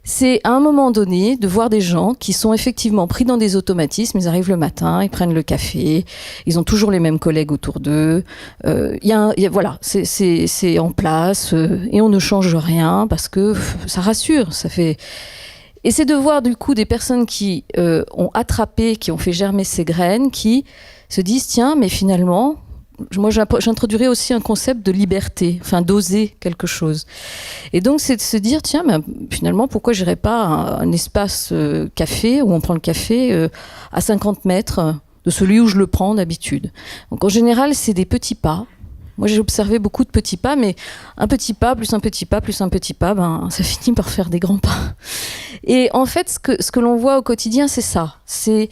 C'est à un moment donné de voir des gens qui sont effectivement pris dans des automatismes. Ils arrivent le matin, ils prennent le café, ils ont toujours les mêmes collègues autour d'eux. Voilà, c'est en place et on ne change rien parce que ça rassure, ça fait. Et c'est de voir du coup des personnes qui ont attrapé, qui ont fait germer ces graines, qui se disent tiens, mais finalement, moi j'introduirais aussi un concept de liberté, enfin d'oser quelque chose. Et donc c'est de se dire tiens, mais finalement pourquoi j'irais pas un espace café où on prend le café à 50 mètres de celui où je le prends d'habitude. Donc en général c'est des petits pas. Moi j'ai observé beaucoup de petits pas, mais un petit pas plus un petit pas plus un petit pas, ça finit par faire des grands pas. Et en fait, ce que l'on voit au quotidien, c'est ça. C'est,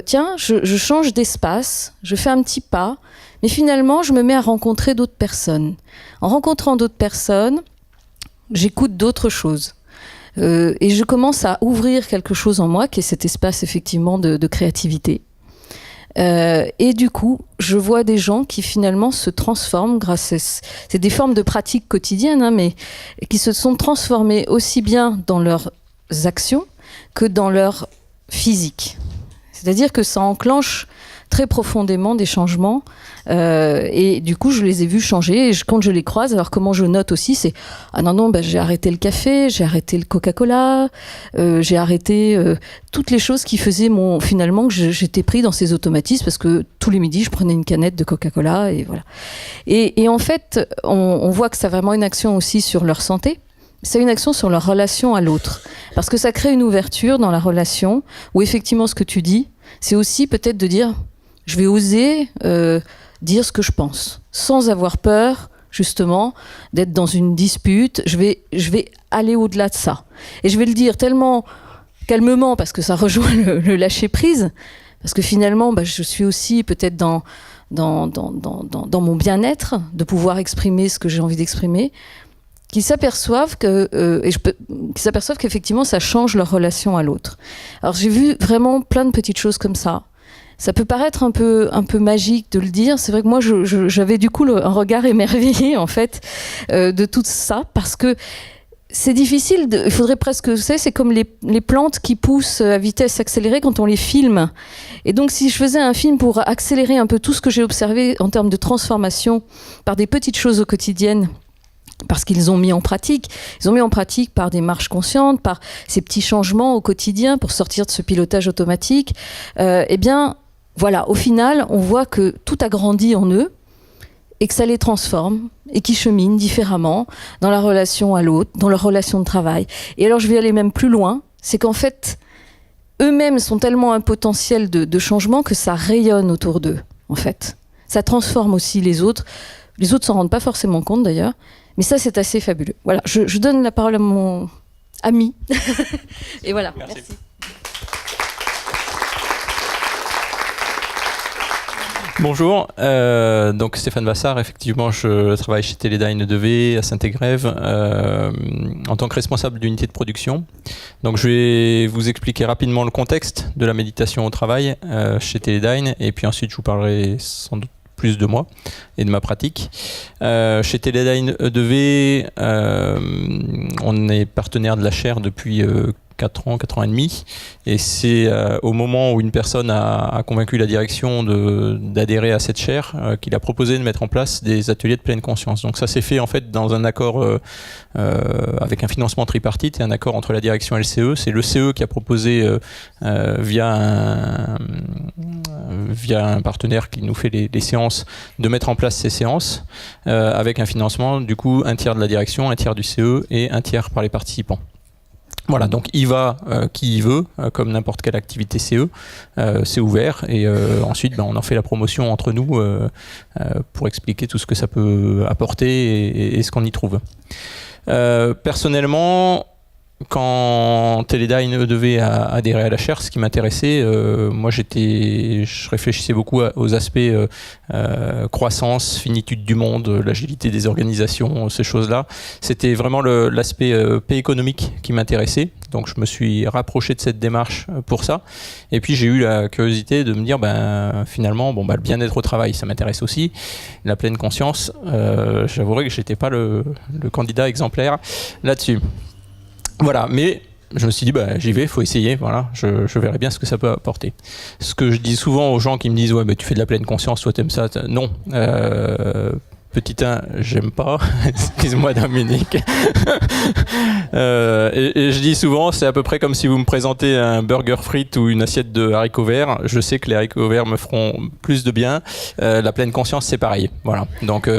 tiens, je change d'espace, je fais un petit pas, mais finalement, je me mets à rencontrer d'autres personnes. En rencontrant d'autres personnes, j'écoute d'autres choses. Et je commence à ouvrir quelque chose en moi, qui est cet espace, effectivement, de créativité. Et du coup, je vois des gens qui finalement se transforment grâce à... C'est des formes de pratiques quotidiennes, hein, mais qui se sont transformées aussi bien dans leurs actions que dans leur physique. C'est-à-dire que ça enclenche très profondément des changements. Et du coup, je les ai vus changer. Et quand je les croise, alors comment je note aussi, c'est « Ah non, j'ai arrêté le café, j'ai arrêté le Coca-Cola, j'ai arrêté toutes les choses qui faisaient finalement que j'étais pris dans ces automatismes parce que tous les midis, je prenais une canette de Coca-Cola et voilà. » Et en fait, on voit que ça a vraiment une action aussi sur leur santé. C'est une action sur leur relation à l'autre. Parce que ça crée une ouverture dans la relation où effectivement, ce que tu dis, c'est aussi peut-être de dire « Je vais oser... dire ce que je pense, sans avoir peur, justement, d'être dans une dispute. Je vais aller au-delà de ça. Et je vais le dire tellement calmement, parce que ça rejoint le lâcher-prise, parce que finalement, je suis aussi peut-être dans mon bien-être, de pouvoir exprimer ce que j'ai envie d'exprimer, qu'ils s'aperçoivent qu'effectivement, ça change leur relation à l'autre. Alors, j'ai vu vraiment plein de petites choses comme ça. Ça peut paraître un peu magique de le dire. C'est vrai que moi, j'avais du coup un regard émerveillé, en fait, de tout ça, parce que c'est difficile. Il faudrait presque, vous savez, c'est comme les plantes qui poussent à vitesse accélérée quand on les filme. Et donc, si je faisais un film pour accélérer un peu tout ce que j'ai observé en termes de transformation par des petites choses au quotidien, parce qu'ils ont mis en pratique. Ils ont mis en pratique par des marches conscientes, par ces petits changements au quotidien pour sortir de ce pilotage automatique. Eh bien, voilà, au final, on voit que tout a grandi en eux et que ça les transforme et qu'ils cheminent différemment dans la relation à l'autre, dans leur relation de travail. Et alors, je vais aller même plus loin, c'est qu'en fait, eux-mêmes sont tellement un potentiel de changement que ça rayonne autour d'eux, en fait. Ça transforme aussi les autres. Les autres s'en rendent pas forcément compte, d'ailleurs. Mais ça, c'est assez fabuleux. Voilà, je donne la parole à mon ami. Et voilà, merci. Bonjour, donc Stéphane Vassard, effectivement je travaille chez Teledyne 2V à Saint-Égrève en tant que responsable d'unité de production. Donc je vais vous expliquer rapidement le contexte de la méditation au travail chez Teledyne et puis ensuite je vous parlerai sans doute plus de moi et de ma pratique. Chez Teledyne 2V, on est partenaire de la chaire depuis 4 ans et demi, et c'est au moment où une personne a convaincu la direction d'adhérer à cette chaire qu'il a proposé de mettre en place des ateliers de pleine conscience. Donc ça s'est fait en fait dans un accord avec un financement tripartite et un accord entre la direction et le CE. C'est le CE qui a proposé via un partenaire qui nous fait les séances de mettre en place ces séances avec un financement du coup un tiers de la direction, un tiers du CE et un tiers par les participants. Voilà, donc il va qui y veut, comme n'importe quelle activité CE, c'est ouvert et ensuite on en fait la promotion entre nous pour expliquer tout ce que ça peut apporter et ce qu'on y trouve. Personnellement, quand Teledyne devait adhérer à la chaire, ce qui m'intéressait, moi je réfléchissais beaucoup aux aspects croissance, finitude du monde, l'agilité des organisations, ces choses-là. C'était vraiment l'aspect paix économique qui m'intéressait. Donc je me suis rapproché de cette démarche pour ça. Et puis j'ai eu la curiosité de me dire, finalement, le bien-être au travail, ça m'intéresse aussi. La pleine conscience, j'avouerai que j'étais pas le candidat exemplaire là-dessus. Voilà, mais je me suis dit, j'y vais, faut essayer, voilà, je verrai bien ce que ça peut apporter. Ce que je dis souvent aux gens qui me disent, ouais, tu fais de la pleine conscience, toi t'aimes ça, non. Petit 1, j'aime pas, excuse-moi Dominique. Et je dis souvent, c'est à peu près comme si vous me présentez un burger frites ou une assiette de haricots verts. Je sais que les haricots verts me feront plus de bien. La pleine conscience, c'est pareil. Voilà. Donc,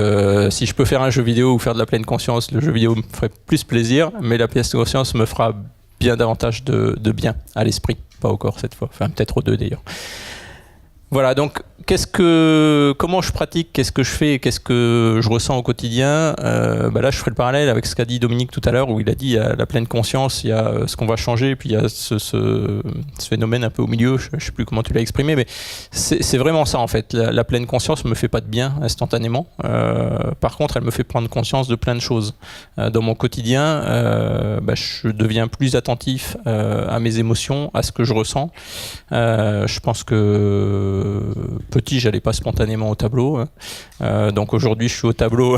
si je peux faire un jeu vidéo ou faire de la pleine conscience, le jeu vidéo me ferait plus plaisir, mais la pleine conscience me fera bien davantage de bien à l'esprit, pas au corps cette fois. Enfin, peut-être aux deux d'ailleurs. Voilà, donc comment je pratique, qu'est-ce que je fais, qu'est-ce que je ressens au quotidien. Là, je ferai le parallèle avec ce qu'a dit Dominique tout à l'heure, où il a dit il y a la pleine conscience, il y a ce qu'on va changer, puis il y a ce phénomène un peu au milieu. Je ne sais plus comment tu l'as exprimé, mais c'est vraiment ça en fait. La pleine conscience me fait pas de bien instantanément. Par contre, elle me fait prendre conscience de plein de choses. Dans mon quotidien, je deviens plus attentif à mes émotions, à ce que je ressens. Je pense que petit, j'allais pas spontanément au tableau. Donc aujourd'hui, je suis au tableau.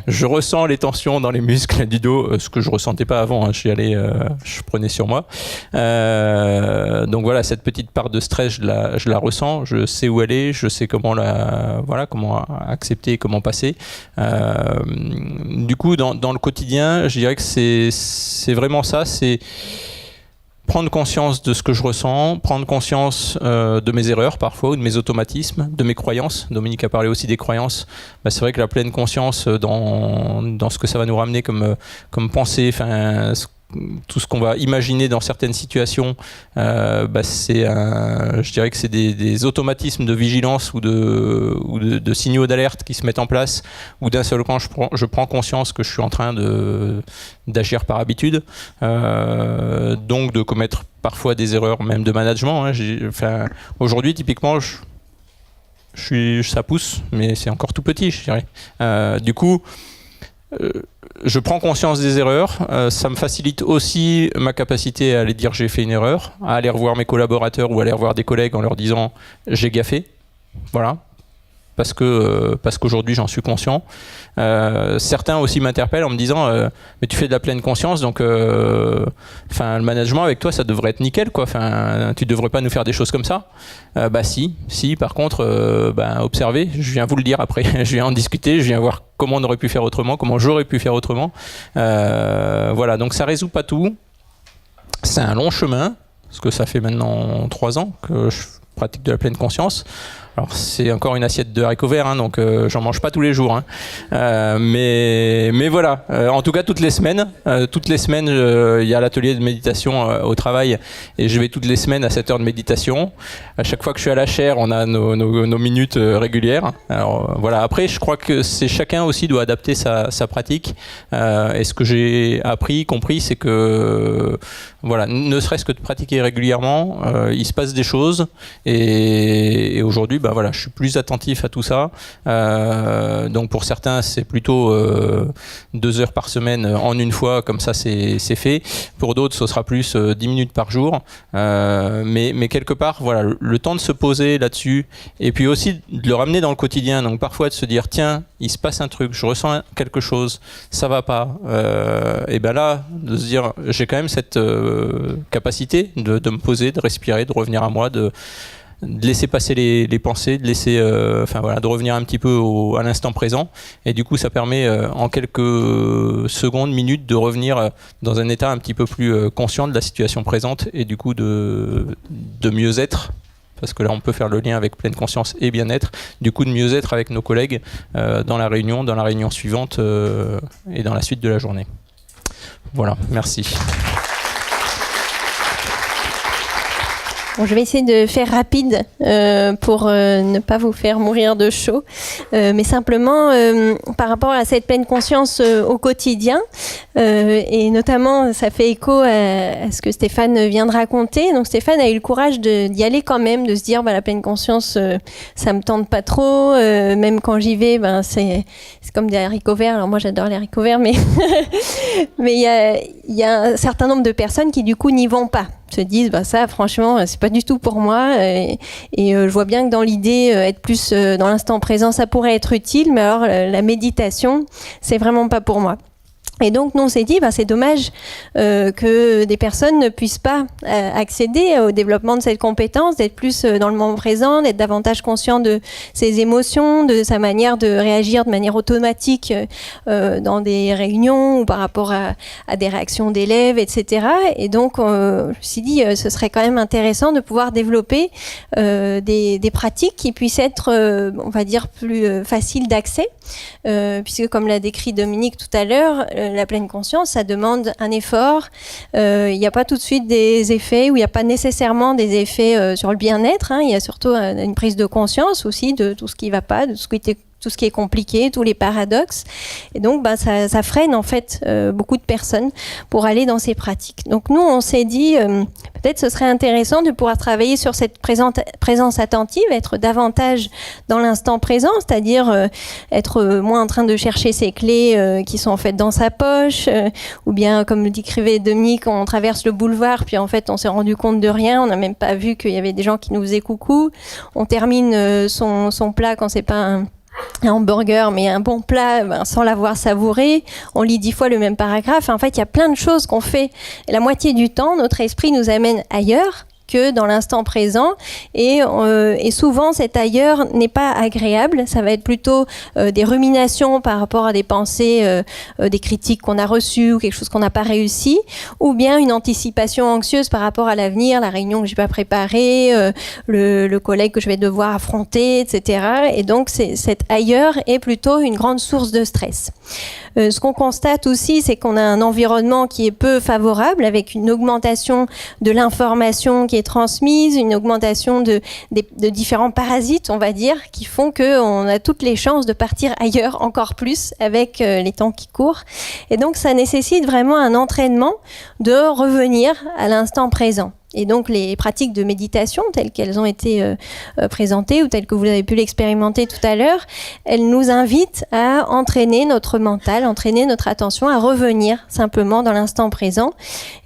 Je ressens les tensions dans les muscles du dos, ce que je ressentais pas avant. Hein. Je prenais sur moi. Donc voilà, cette petite part de stress, je la ressens. Je sais où elle est. Je sais comment comment accepter, comment passer. Du coup, dans le quotidien, je dirais que c'est vraiment ça. C'est prendre conscience de ce que je ressens, prendre conscience de mes erreurs parfois, ou de mes automatismes, de mes croyances. Dominique a parlé aussi des croyances. C'est vrai que la pleine conscience dans ce que ça va nous ramener comme pensée, tout ce qu'on va imaginer dans certaines situations, je dirais que c'est des automatismes de vigilance ou de signaux d'alerte qui se mettent en place, où d'un seul coup je prends conscience que je suis en train d'agir par habitude, donc de commettre parfois des erreurs même de management. Hein. Aujourd'hui typiquement ça pousse, mais c'est encore tout petit, je dirais. Du coup, je prends conscience des erreurs, ça me facilite aussi ma capacité à aller dire j'ai fait une erreur, à aller revoir mes collaborateurs ou aller revoir des collègues en leur disant j'ai gaffé, voilà, parce qu'aujourd'hui j'en suis conscient. Certains aussi m'interpellent en me disant mais tu fais de la pleine conscience, donc le management avec toi ça devrait être nickel quoi, tu devrais pas nous faire des choses comme ça. Si par contre observez, je viens vous le dire après, je viens en discuter, je viens voir comment on aurait pu faire autrement, comment j'aurais pu faire autrement. Voilà, donc ça résout pas tout, c'est un long chemin, parce que ça fait maintenant 3 ans que je pratique de la pleine conscience. Alors c'est encore une assiette de haricots verts, hein, donc j'en mange pas tous les jours, hein. Mais voilà, en tout cas toutes les semaines il y a l'atelier de méditation au travail, et je vais toutes les semaines à 7 heures de méditation. À chaque fois que je suis à la chaire, on a nos minutes régulières. Alors voilà, après je crois que chacun aussi doit adapter sa pratique, et ce que j'ai compris, c'est que voilà, ne serait-ce que de pratiquer régulièrement, il se passe des choses, et aujourd'hui je suis plus attentif à tout ça. Donc pour certains, c'est plutôt 2 heures par semaine en une fois, comme ça c'est fait. Pour d'autres, ce sera plus 10 minutes par jour. Mais quelque part, voilà, le temps de se poser là-dessus, et puis aussi de le ramener dans le quotidien. Donc parfois de se dire, tiens, il se passe un truc, je ressens quelque chose, ça va pas. Et là, de se dire, j'ai quand même cette capacité de me poser, de respirer, de revenir à moi, de laisser passer les pensées, de laisser, de revenir un petit peu à l'instant présent. Et du coup, ça permet en quelques secondes, minutes, de revenir dans un état un petit peu plus conscient de la situation présente, et du coup de mieux être. Parce que là, on peut faire le lien avec pleine conscience et bien-être. Du coup, de mieux être avec nos collègues dans la réunion suivante et dans la suite de la journée. Voilà, merci. Bon, je vais essayer de faire rapide pour ne pas vous faire mourir de chaud, mais simplement par rapport à cette pleine conscience au quotidien, et notamment ça fait écho à ce que Stéphane vient de raconter. Donc Stéphane a eu le courage d'y aller quand même, de se dire la pleine conscience ça me tente pas trop, même quand j'y vais c'est comme des haricots verts. Alors moi j'adore les haricots verts, mais mais il y a un certain nombre de personnes qui du coup n'y vont pas, se disent ça franchement c'est pas du tout pour moi, et je vois bien que dans l'idée être plus dans l'instant présent ça pourrait être utile, mais alors la méditation c'est vraiment pas pour moi. Et donc, nous, on s'est dit, c'est dommage que des personnes ne puissent pas accéder au développement de cette compétence, d'être plus dans le moment présent, d'être davantage conscient de ses émotions, de sa manière de réagir de manière automatique dans des réunions ou par rapport à des réactions d'élèves, etc. Et donc, je me suis dit, ce serait quand même intéressant de pouvoir développer des pratiques qui puissent être, on va dire, plus faciles d'accès, puisque comme l'a décrit Dominique tout à l'heure, la pleine conscience, ça demande un effort. Il n'y a pas tout de suite des effets, ou il n'y a pas nécessairement des effets sur le bien-être. Il y a surtout une prise de conscience aussi de tout ce qui ne va pas, de tout ce qui est compliqué, tous les paradoxes. Et donc, ça freine en fait beaucoup de personnes pour aller dans ces pratiques. Donc nous, on s'est dit, peut-être ce serait intéressant de pouvoir travailler sur cette présence attentive, être davantage dans l'instant présent, c'est-à-dire être moins en train de chercher ses clés qui sont en fait dans sa poche, ou bien, comme le décrivait Dominique, on traverse le boulevard, puis en fait, on s'est rendu compte de rien, on n'a même pas vu qu'il y avait des gens qui nous faisaient coucou. On termine son plat quand c'est pas un hamburger, mais un bon plat sans l'avoir savouré. On lit 10 fois le même paragraphe. En fait, il y a plein de choses qu'on fait. Et la moitié du temps, notre esprit nous amène ailleurs que dans l'instant présent, et souvent cet ailleurs n'est pas agréable. Ça va être plutôt des ruminations par rapport à des pensées, des critiques qu'on a reçues ou quelque chose qu'on n'a pas réussi, ou bien une anticipation anxieuse par rapport à l'avenir, la réunion que j'ai pas préparée, le collègue que je vais devoir affronter, etc. Et donc cet ailleurs est plutôt une grande source de stress. Ce qu'on constate aussi, c'est qu'on a un environnement qui est peu favorable, avec une augmentation de l'information qui est transmise, une augmentation de différents parasites, on va dire, qui font qu'on a toutes les chances de partir ailleurs encore plus avec les temps qui courent. Et donc, ça nécessite vraiment un entraînement de revenir à l'instant présent. Et donc les pratiques de méditation telles qu'elles ont été présentées ou telles que vous avez pu l'expérimenter tout à l'heure, elles nous invitent à entraîner notre mental, entraîner notre attention à revenir simplement dans l'instant présent.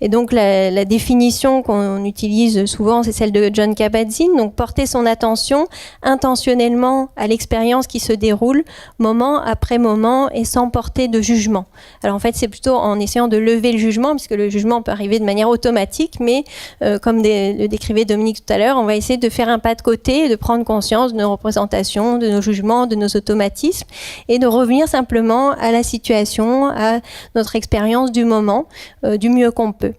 Et donc la définition qu'on utilise souvent, c'est celle de Jon Kabat-Zinn, donc porter son attention intentionnellement à l'expérience qui se déroule moment après moment et sans porter de jugement. Alors en fait, c'est plutôt en essayant de lever le jugement, puisque le jugement peut arriver de manière automatique, mais comme le décrivait Dominique tout à l'heure, on va essayer de faire un pas de côté et de prendre conscience de nos représentations, de nos jugements, de nos automatismes, et de revenir simplement à la situation, à notre expérience du moment, du mieux qu'on peut.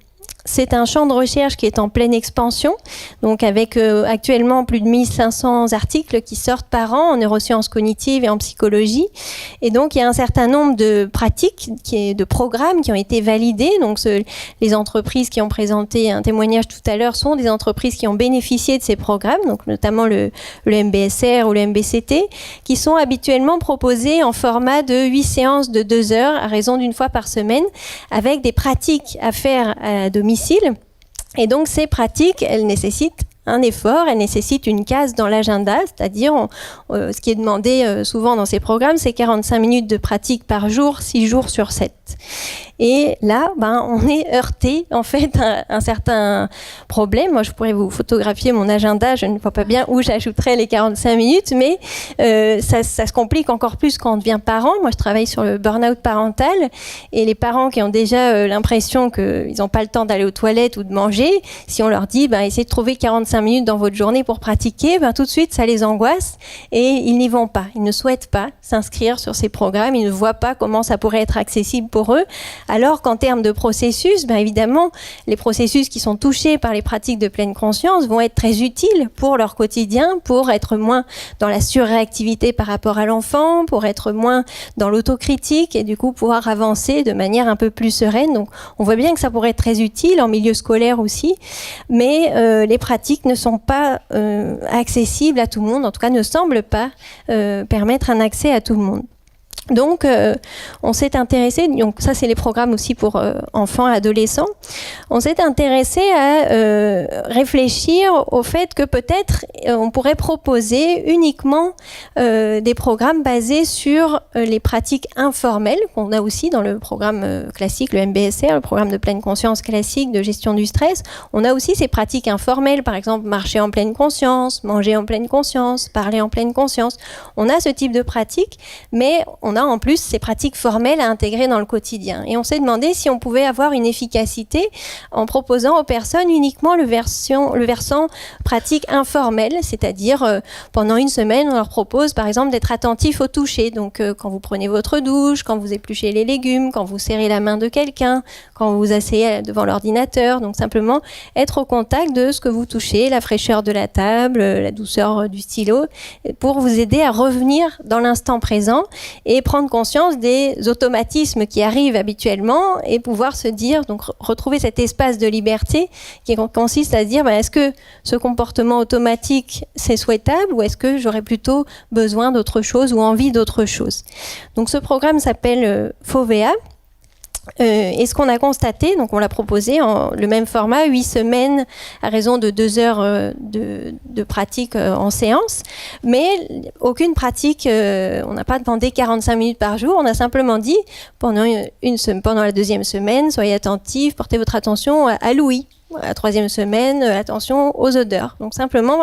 C'est un champ de recherche qui est en pleine expansion, donc avec actuellement plus de 1500 articles qui sortent par an en neurosciences cognitives et en psychologie. Et donc, il y a un certain nombre de pratiques, de programmes qui ont été validés. Donc, les entreprises qui ont présenté un témoignage tout à l'heure sont des entreprises qui ont bénéficié de ces programmes, donc notamment le MBSR ou le MBCT, qui sont habituellement proposés en format de 8 séances de 2 heures à raison d'une fois par semaine, avec des pratiques à faire à domicile. Et donc ces pratiques, elles nécessitent un effort, elles nécessitent une case dans l'agenda, c'est-à-dire ce qui est demandé souvent dans ces programmes, c'est 45 minutes de pratique par jour, 6 jours sur 7. Et là, on est heurté en fait à un certain problème. Moi, je pourrais vous photographier mon agenda, je ne vois pas bien où j'ajouterais les 45 minutes, mais ça se complique encore plus quand on devient parent. Moi, je travaille sur le burn-out parental, et les parents qui ont déjà l'impression qu'ils n'ont pas le temps d'aller aux toilettes ou de manger, si on leur dit essayez de trouver 45 minutes dans votre journée pour pratiquer, tout de suite ça les angoisse et ils n'y vont pas. Ils ne souhaitent pas s'inscrire sur ces programmes, ils ne voient pas comment ça pourrait être accessible pour eux. Alors qu'en termes de processus, évidemment, les processus qui sont touchés par les pratiques de pleine conscience vont être très utiles pour leur quotidien, pour être moins dans la surréactivité par rapport à l'enfant, pour être moins dans l'autocritique et du coup pouvoir avancer de manière un peu plus sereine. Donc on voit bien que ça pourrait être très utile en milieu scolaire aussi, mais les pratiques ne sont pas accessibles à tout le monde, en tout cas ne semblent pas permettre un accès à tout le monde. Donc, on s'est intéressé, donc ça c'est les programmes aussi pour enfants et adolescents, on s'est intéressé à réfléchir au fait que peut-être on pourrait proposer uniquement des programmes basés sur les pratiques informelles qu'on a aussi dans le programme classique, le MBSR, le programme de pleine conscience classique de gestion du stress. On a aussi ces pratiques informelles, par exemple marcher en pleine conscience, manger en pleine conscience, parler en pleine conscience. On a ce type de pratiques, mais on a en plus ces pratiques formelles à intégrer dans le quotidien. Et on s'est demandé si on pouvait avoir une efficacité en proposant aux personnes uniquement le versant pratique informelle, c'est-à-dire pendant une semaine, on leur propose par exemple d'être attentif au toucher. Donc quand vous prenez votre douche, quand vous épluchez les légumes, quand vous serrez la main de quelqu'un, quand vous vous asseyez devant l'ordinateur, donc simplement être au contact de ce que vous touchez, la fraîcheur de la table, la douceur du stylo, pour vous aider à revenir dans l'instant présent et prendre conscience des automatismes qui arrivent habituellement et pouvoir se dire, donc retrouver cet espace de liberté qui consiste à se dire, est-ce que ce comportement automatique c'est souhaitable ou est-ce que j'aurais plutôt besoin d'autre chose ou envie d'autre chose. Donc ce programme s'appelle FOVEA. Et ce qu'on a constaté, donc on l'a proposé en le même format, 8 semaines à raison de 2 heures de pratique en séance, mais aucune pratique, on n'a pas demandé 45 minutes par jour, on a simplement dit pendant la 2e semaine, soyez attentifs, portez votre attention à l'ouïe. La 3e semaine, attention aux odeurs. Donc simplement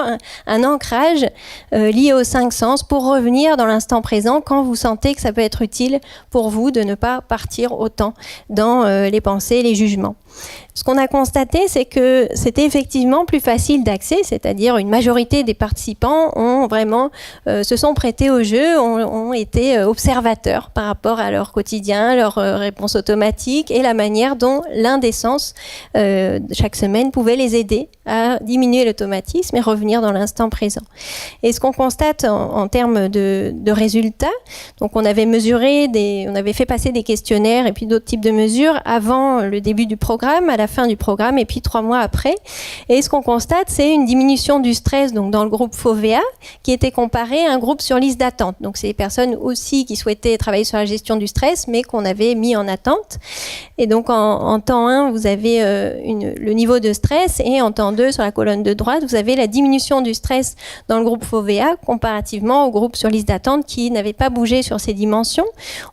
un ancrage lié aux 5 sens pour revenir dans l'instant présent quand vous sentez que ça peut être utile pour vous de ne pas partir autant dans les pensées, les jugements. Ce qu'on a constaté, c'est que c'était effectivement plus facile d'accès, c'est-à-dire une majorité des participants ont vraiment se sont prêtés au jeu, ont été observateurs par rapport à leur quotidien, leur réponse automatique et la manière dont l'un des sens chaque semaine pouvait les aider à diminuer l'automatisme et revenir dans l'instant présent. Et ce qu'on constate en termes de résultats, donc on avait fait passer des questionnaires et puis d'autres types de mesures avant le début du programme, à la fin du programme et puis 3 mois après. Et ce qu'on constate, c'est une diminution du stress donc dans le groupe FOVEA qui était comparé à un groupe sur liste d'attente. Donc c'est des personnes aussi qui souhaitaient travailler sur la gestion du stress mais qu'on avait mis en attente. Et donc en temps 1, vous avez le niveau de stress et en temps 2, sur la colonne de droite, vous avez la diminution du stress dans le groupe FOVEA comparativement au groupe sur liste d'attente qui n'avait pas bougé sur ces dimensions.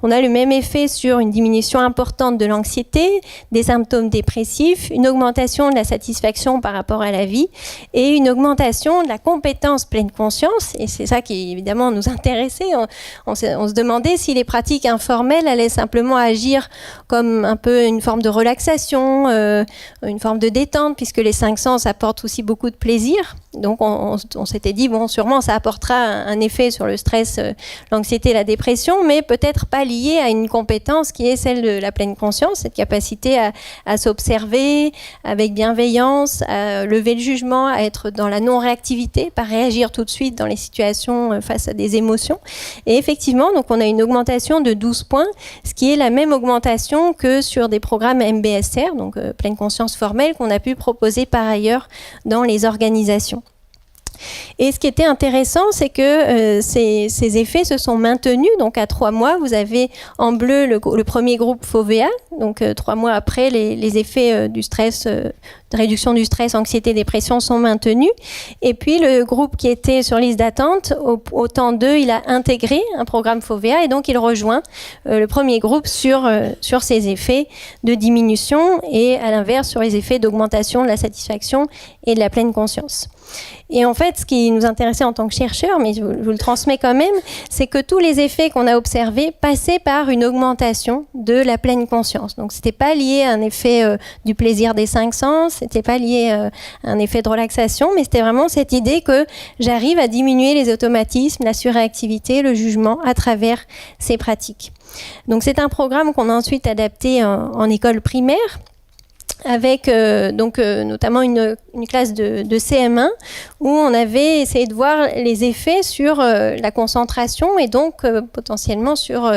On a le même effet sur une diminution importante de l'anxiété, des symptômes dépressifs, une augmentation de la satisfaction par rapport à la vie et une augmentation de la compétence pleine conscience. Et c'est ça qui, évidemment, nous intéressait. On se demandait si les pratiques informelles allaient simplement agir comme un peu une forme de relaxation, une forme de détente, puisque les 5 sens apportent aussi beaucoup de plaisir. Donc on s'était dit, bon, sûrement ça apportera un effet sur le stress, l'anxiété, la dépression, mais peut-être pas lié à une compétence qui est celle de la pleine conscience, cette capacité à s'observer avec bienveillance, à lever le jugement, à être dans la non-réactivité, pas réagir tout de suite dans les situations face à des émotions. Et effectivement, donc on a une augmentation de 12 points, ce qui est la même augmentation que sur des programmes MBSR, donc pleine conscience formelle, qu'on a pu proposer par ailleurs dans les organisations. Et ce qui était intéressant, c'est que ces effets se sont maintenus. Donc à 3 mois, vous avez en bleu le premier groupe FOVEA. Donc 3 mois après, les effets du stress, de réduction du stress, anxiété, dépression sont maintenus. Et puis le groupe qui était sur liste d'attente, au temps 2, il a intégré un programme FOVEA et donc il rejoint le premier groupe sur ces effets de diminution et à l'inverse sur les effets d'augmentation de la satisfaction et de la pleine conscience. Et en fait, ce qui nous intéressait en tant que chercheurs, mais je vous le transmets quand même, c'est que tous les effets qu'on a observés passaient par une augmentation de la pleine conscience. Donc, c'était pas lié à un effet du plaisir des 5 sens, c'était pas lié à un effet de relaxation, mais c'était vraiment cette idée que j'arrive à diminuer les automatismes, la surréactivité, le jugement à travers ces pratiques. Donc, c'est un programme qu'on a ensuite adapté en école primaire, avec notamment une classe de CM1 où on avait essayé de voir les effets sur la concentration et donc potentiellement sur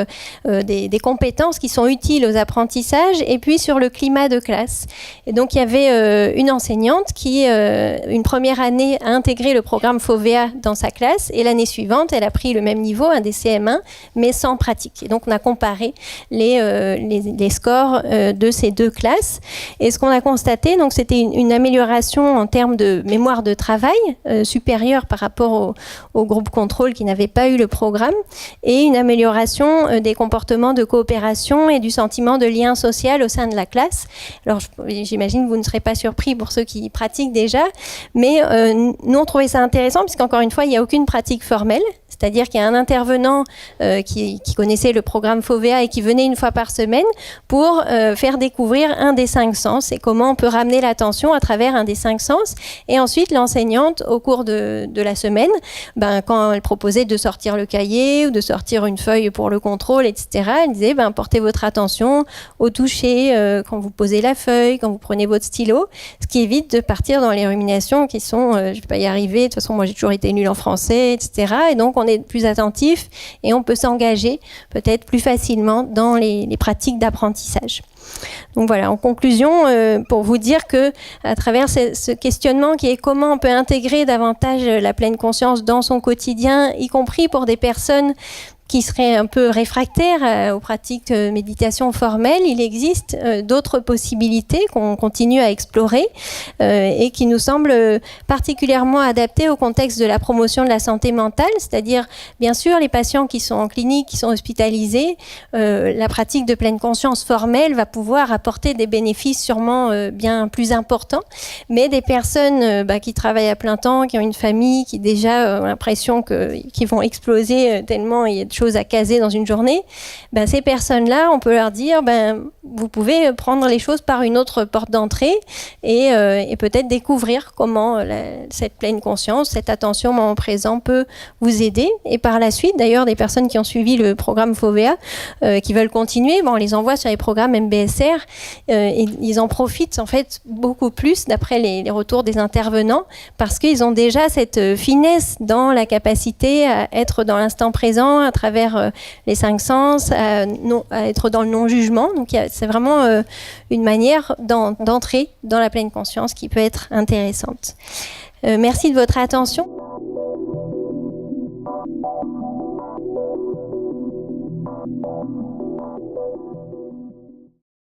des compétences qui sont utiles aux apprentissages et puis sur le climat de classe. Et donc il y avait une enseignante qui, une première année, a intégré le programme FOVEA dans sa classe et l'année suivante, elle a pris le même niveau, un des CM1, mais sans pratique. Et donc on a comparé les scores de ces 2 classes. Et ce qu'on a constaté, donc, c'était une amélioration en termes de mémoire de travail supérieure par rapport au groupe contrôle qui n'avait pas eu le programme et une amélioration des comportements de coopération et du sentiment de lien social au sein de la classe. Alors, j'imagine que vous ne serez pas surpris pour ceux qui pratiquent déjà, mais nous, on trouvait ça intéressant puisqu'encore une fois, il n'y a aucune pratique formelle. C'est-à-dire qu'il y a un intervenant qui connaissait le programme FOVEA et qui venait une fois par semaine pour faire découvrir un des 5 sens conscience et comment on peut ramener l'attention à travers un des 5 sens. Et ensuite, l'enseignante, au cours de la semaine, quand elle proposait de sortir le cahier ou de sortir une feuille pour le contrôle, etc., elle disait portez votre attention au toucher, quand vous posez la feuille, quand vous prenez votre stylo, ce qui évite de partir dans les ruminations qui sont je ne vais pas y arriver, de toute façon moi j'ai toujours été nulle en français, etc. Et donc on est plus attentif et on peut s'engager peut-être plus facilement dans les pratiques d'apprentissage. Donc voilà, en conclusion, pour vous dire que à travers ce questionnement qui est comment on peut intégrer davantage la pleine conscience dans son quotidien, y compris pour des personnes qui seraient un peu réfractaires aux pratiques de méditation formelle, il existe d'autres possibilités qu'on continue à explorer et qui nous semblent particulièrement adaptées au contexte de la promotion de la santé mentale, c'est-à-dire bien sûr les patients qui sont en clinique, qui sont hospitalisés, la pratique de pleine conscience formelle va pouvoir apporter des bénéfices sûrement bien plus importants, mais des personnes qui travaillent à plein temps, qui ont une famille, qui déjà ont l'impression qu'ils vont exploser tellement il y a de choses à caser dans une journée, ces personnes-là, on peut leur dire, vous pouvez prendre les choses par une autre porte d'entrée et peut-être découvrir comment cette pleine conscience, cette attention au moment présent peut vous aider. Et par la suite, d'ailleurs, des personnes qui ont suivi le programme FOVEA, qui veulent continuer, on les envoie sur les programmes MBSR et ils en profitent en fait beaucoup plus d'après les retours des intervenants parce qu'ils ont déjà cette finesse dans la capacité à être dans l'instant présent, à travers les 5 sens, à être dans le non-jugement. Donc c'est vraiment une manière d'entrer dans la pleine conscience qui peut être intéressante. Merci de votre attention.